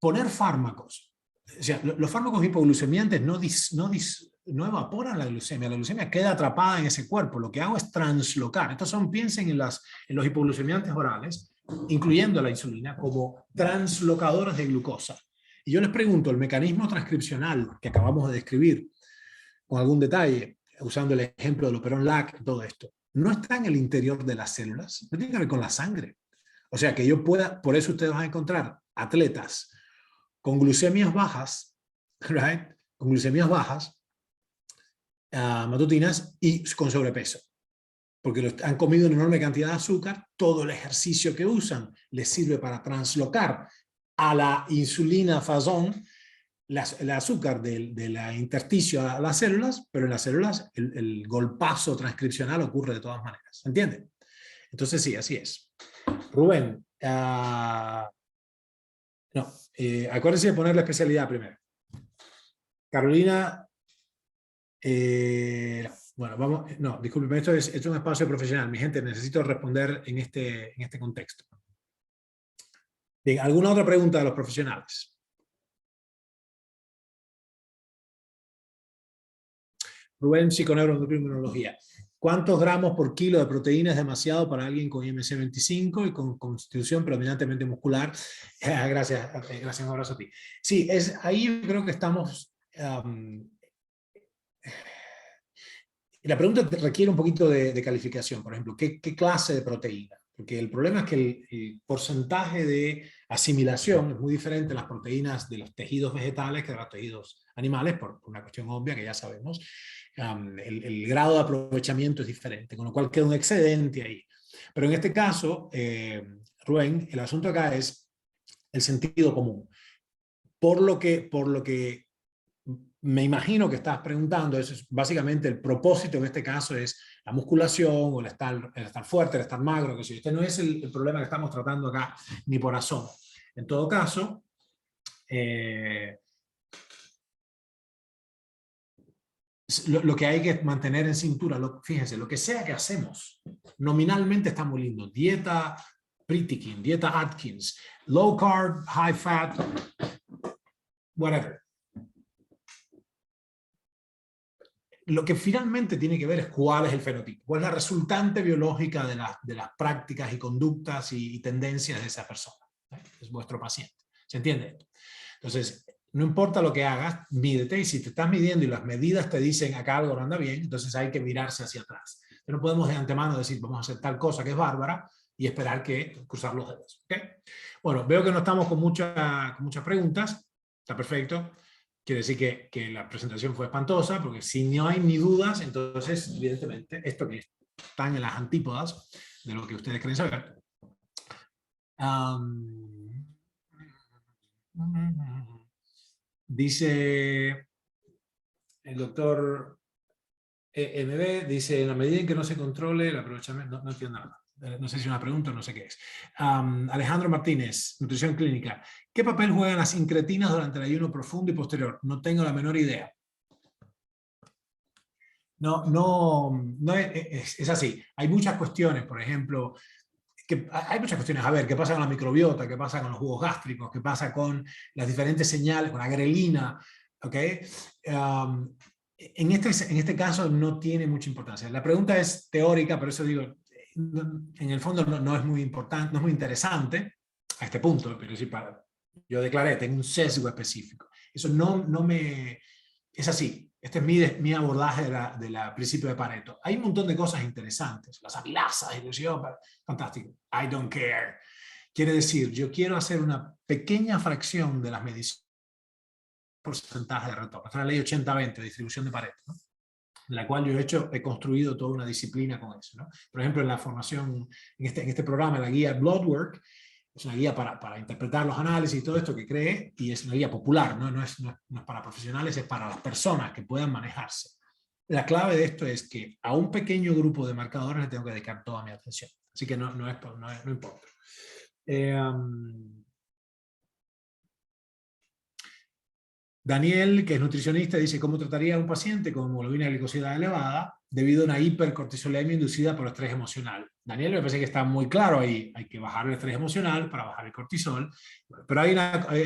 Speaker 1: poner fármacos, o sea, los fármacos hipoglucemiantes no evaporan la glucemia queda atrapada en ese cuerpo. Lo que hago es translocar. Piensen en los hipoglucemiantes orales, incluyendo la insulina, como translocadores de glucosa. Y yo les pregunto, el mecanismo transcripcional que acabamos de describir, con algún detalle, usando el ejemplo del operón LAC, todo esto, no está en el interior de las células, no tiene que ver con la sangre. O sea, que yo pueda, por eso ustedes van a encontrar atletas con glucemias bajas, right? Con glucemias bajas, matutinas, y con sobrepeso, porque han comido una enorme cantidad de azúcar. Todo el ejercicio que usan les sirve para translocar a la insulina fasón el azúcar de la intersticio a las células, pero en las células el golpazo transcripcional ocurre de todas maneras. ¿Entienden? Entonces sí, así es. Rubén, no, acuérdense de poner la especialidad primero. Carolina, bueno, vamos, no, discúlpeme, esto es un espacio profesional. Mi gente, necesito responder en este contexto. Bien, ¿alguna otra pregunta de los profesionales? Rubén, psiconeuroendocrinología. ¿Cuántos gramos por kilo de proteína es demasiado para alguien con IMC 25 y con constitución predominantemente muscular? Gracias, un abrazo a ti. Sí, ahí yo creo que estamos... la pregunta requiere un poquito de calificación. Por ejemplo, ¿qué clase de proteína? Porque el problema es que el porcentaje de asimilación es muy diferente en las proteínas de los tejidos vegetales que de los tejidos animales, por una cuestión obvia que ya sabemos. El grado de aprovechamiento es diferente, con lo cual queda un excedente ahí. Pero en este caso, Rubén, el asunto acá es el sentido común. Por lo que me imagino que estás preguntando, eso es básicamente el propósito en este caso, es la musculación o el estar fuerte, el estar magro, que si este no es el problema que estamos tratando acá, ni por asomo. En todo caso, lo que hay que mantener en cintura, fíjense, lo que sea que hacemos, nominalmente está muy lindo. Dieta Pritikin, dieta Atkins, low carb, high fat, whatever. lo que finalmente tiene que ver es cuál es el fenotipo, cuál es la resultante biológica de las prácticas y conductas y tendencias de esa persona. Es vuestro paciente. ¿Se entiende esto? Entonces, no importa lo que hagas, mídete, y si te estás midiendo y las medidas te dicen acá algo no anda bien, entonces hay que mirarse hacia atrás. No podemos de antemano decir vamos a hacer tal cosa que es bárbara y esperar que cruzar los dedos. ¿Okay? Bueno, veo que no estamos con muchas preguntas. Está perfecto. Quiere decir que la presentación fue espantosa, porque si no hay ni dudas, entonces, evidentemente, esto que está en las antípodas de lo que ustedes quieren saber. Dice el doctor MB, dice, en la medida en que no se controle el aprovechamiento, no entiendo nada. No sé si es una pregunta o no sé qué es. Alejandro Martínez, nutrición clínica. ¿Qué papel juegan las incretinas durante el ayuno profundo y posterior? No tengo la menor idea. No es así. Hay muchas cuestiones, por ejemplo, hay muchas cuestiones. A ver, ¿qué pasa con la microbiota? ¿Qué pasa con los jugos gástricos? ¿Qué pasa con las diferentes señales, con la grelina? ¿Ok? En este caso no tiene mucha importancia. La pregunta es teórica, por eso digo, en el fondo no es muy importante, no es muy interesante a este punto, pero sí yo declaré, tengo un sesgo específico. Eso no me... Es así. Este es mi abordaje de la principio de Pareto. Hay un montón de cosas interesantes. Las amilasas, ilusión, fantástico. I don't care. Quiere decir, yo quiero hacer una pequeña fracción de las mediciones porcentaje de retorno. Esta es la ley 80-20, distribución de Pareto, ¿no? En la cual yo he construido toda una disciplina con eso, ¿no? Por ejemplo, en la formación, en este programa, la guía Bloodwork, es una guía para interpretar los análisis y todo esto que cree, y es una guía popular, no es para profesionales, es para las personas que puedan manejarse. La clave de esto es que a un pequeño grupo de marcadores le tengo que dedicar toda mi atención. Así que no importa. Daniel, que es nutricionista, dice cómo trataría a un paciente con hemoglobina glicosilada elevada debido a una hipercortisolemia inducida por estrés emocional. Daniel, me parece que está muy claro ahí. Hay que bajar el estrés emocional para bajar el cortisol. Pero hay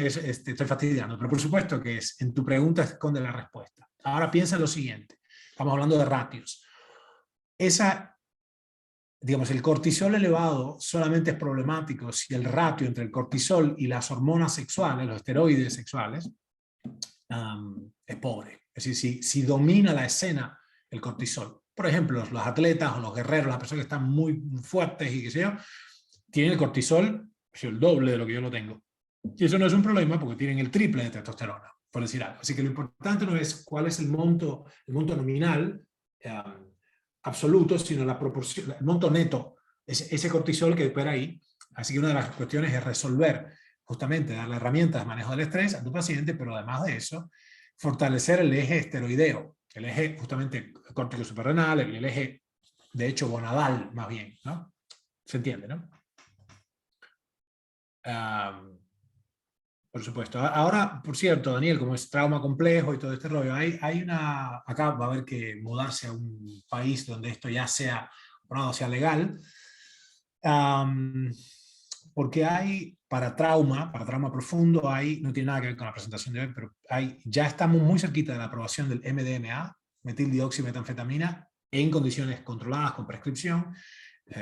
Speaker 1: estoy fastidiando, pero por supuesto que en tu pregunta esconde la respuesta. Ahora piensa en lo siguiente. Estamos hablando de ratios. Digamos, el cortisol elevado solamente es problemático si el ratio entre el cortisol y las hormonas sexuales, los esteroides sexuales, es pobre. Es decir, si domina la escena el cortisol. Por ejemplo, los atletas o los guerreros, las personas que están muy fuertes y qué sé yo, tienen el cortisol el doble de lo que yo lo tengo. Y eso no es un problema porque tienen el triple de testosterona, por decir algo. Así que lo importante no es cuál es el monto nominal absoluto, sino la proporción, el monto neto, ese cortisol que opera ahí. Así que una de las cuestiones es resolver, justamente darle herramientas de manejo del estrés a tu paciente, pero además de eso, fortalecer el eje esteroideo, el eje justamente córtico suprarrenal, el eje, de hecho, gonadal, más bien, ¿no? ¿Se entiende, no? Por supuesto. Ahora, por cierto, Daniel, como es trauma complejo y todo este rollo, acá va a haber que mudarse a un país donde esto ya sea legal, porque para trauma profundo, no tiene nada que ver con la presentación de hoy, pero ya estamos muy cerquita de la aprobación del MDMA, metildioximetanfetamina, en condiciones controladas con prescripción,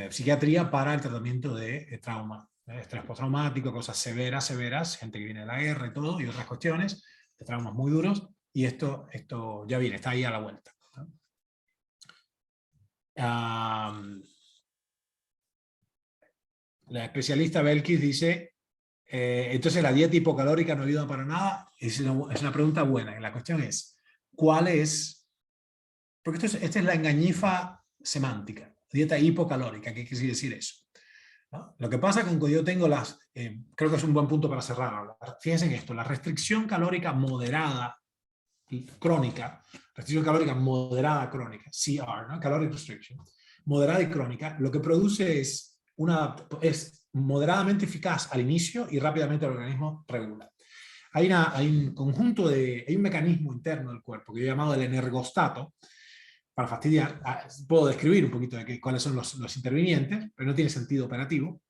Speaker 1: psiquiatría para el tratamiento de trauma, estrés postraumático, cosas severas, gente que viene de la guerra y todo, y otras cuestiones, de traumas muy duros, y esto ya viene, está ahí a la vuelta, ¿no? La especialista Belkis dice, entonces la dieta hipocalórica no ayuda para nada. Es una pregunta buena. Y la cuestión es, ¿cuál es? Porque esta es la engañifa semántica. Dieta hipocalórica, ¿qué quiere decir eso? ¿No? Lo que pasa con que yo tengo creo que es un buen punto para cerrar. Fíjense en esto, la restricción calórica moderada y crónica, restricción calórica moderada crónica, CR, ¿no? Caloric restriction, moderada y crónica, lo que produce es moderadamente eficaz al inicio y rápidamente el organismo regula. Hay un mecanismo interno del cuerpo que yo he llamado el energostato, para fastidiar, puedo describir un poquito de cuáles son los intervinientes, pero no tiene sentido operativo,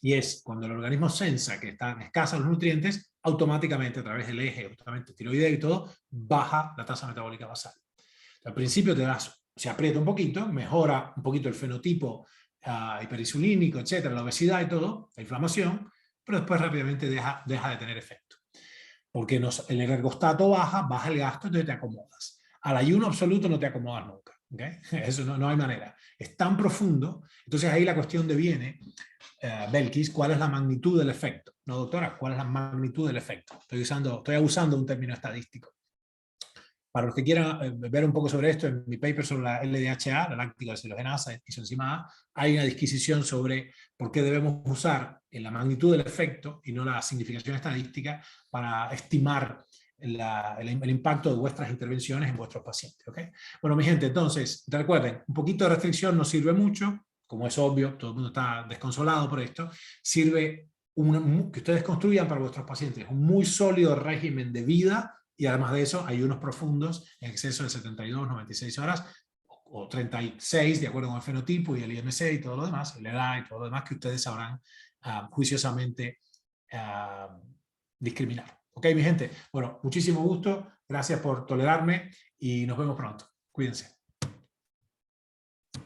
Speaker 1: y es cuando el organismo sensa que están escasos los nutrientes, automáticamente a través del eje, justamente tiroideo y todo, baja la tasa metabólica basal. Al principio se aprieta un poquito, mejora un poquito el fenotipo hiperinsulínico, etcétera, la obesidad y todo, la inflamación, pero después rápidamente deja de tener efecto. Porque el ergostato baja el gasto, entonces te acomodas. Al ayuno absoluto no te acomodas nunca. ¿Okay? Eso no hay manera. Es tan profundo. Entonces ahí la cuestión deviene, Belkis, ¿cuál es la magnitud del efecto? No, doctora, ¿cuál es la magnitud del efecto? Estoy abusando de un término estadístico. Para los que quieran ver un poco sobre esto, en mi paper sobre la LDHA, la láctica deshidrogenasa y isoenzima A, hay una disquisición sobre por qué debemos usar la magnitud del efecto y no la significación estadística para estimar el impacto de vuestras intervenciones en vuestros pacientes. ¿Okay? Bueno, mi gente, entonces, recuerden, un poquito de restricción no sirve mucho, como es obvio, todo el mundo está desconsolado por esto, sirve que ustedes construyan para vuestros pacientes un muy sólido régimen de vida. Y además de eso, hay unos profundos en exceso de 72, 96 horas o 36, de acuerdo con el fenotipo y el IMC y todo lo demás, la edad y todo lo demás que ustedes sabrán juiciosamente discriminar. Ok, mi gente. Bueno, muchísimo gusto. Gracias por tolerarme y nos vemos pronto. Cuídense.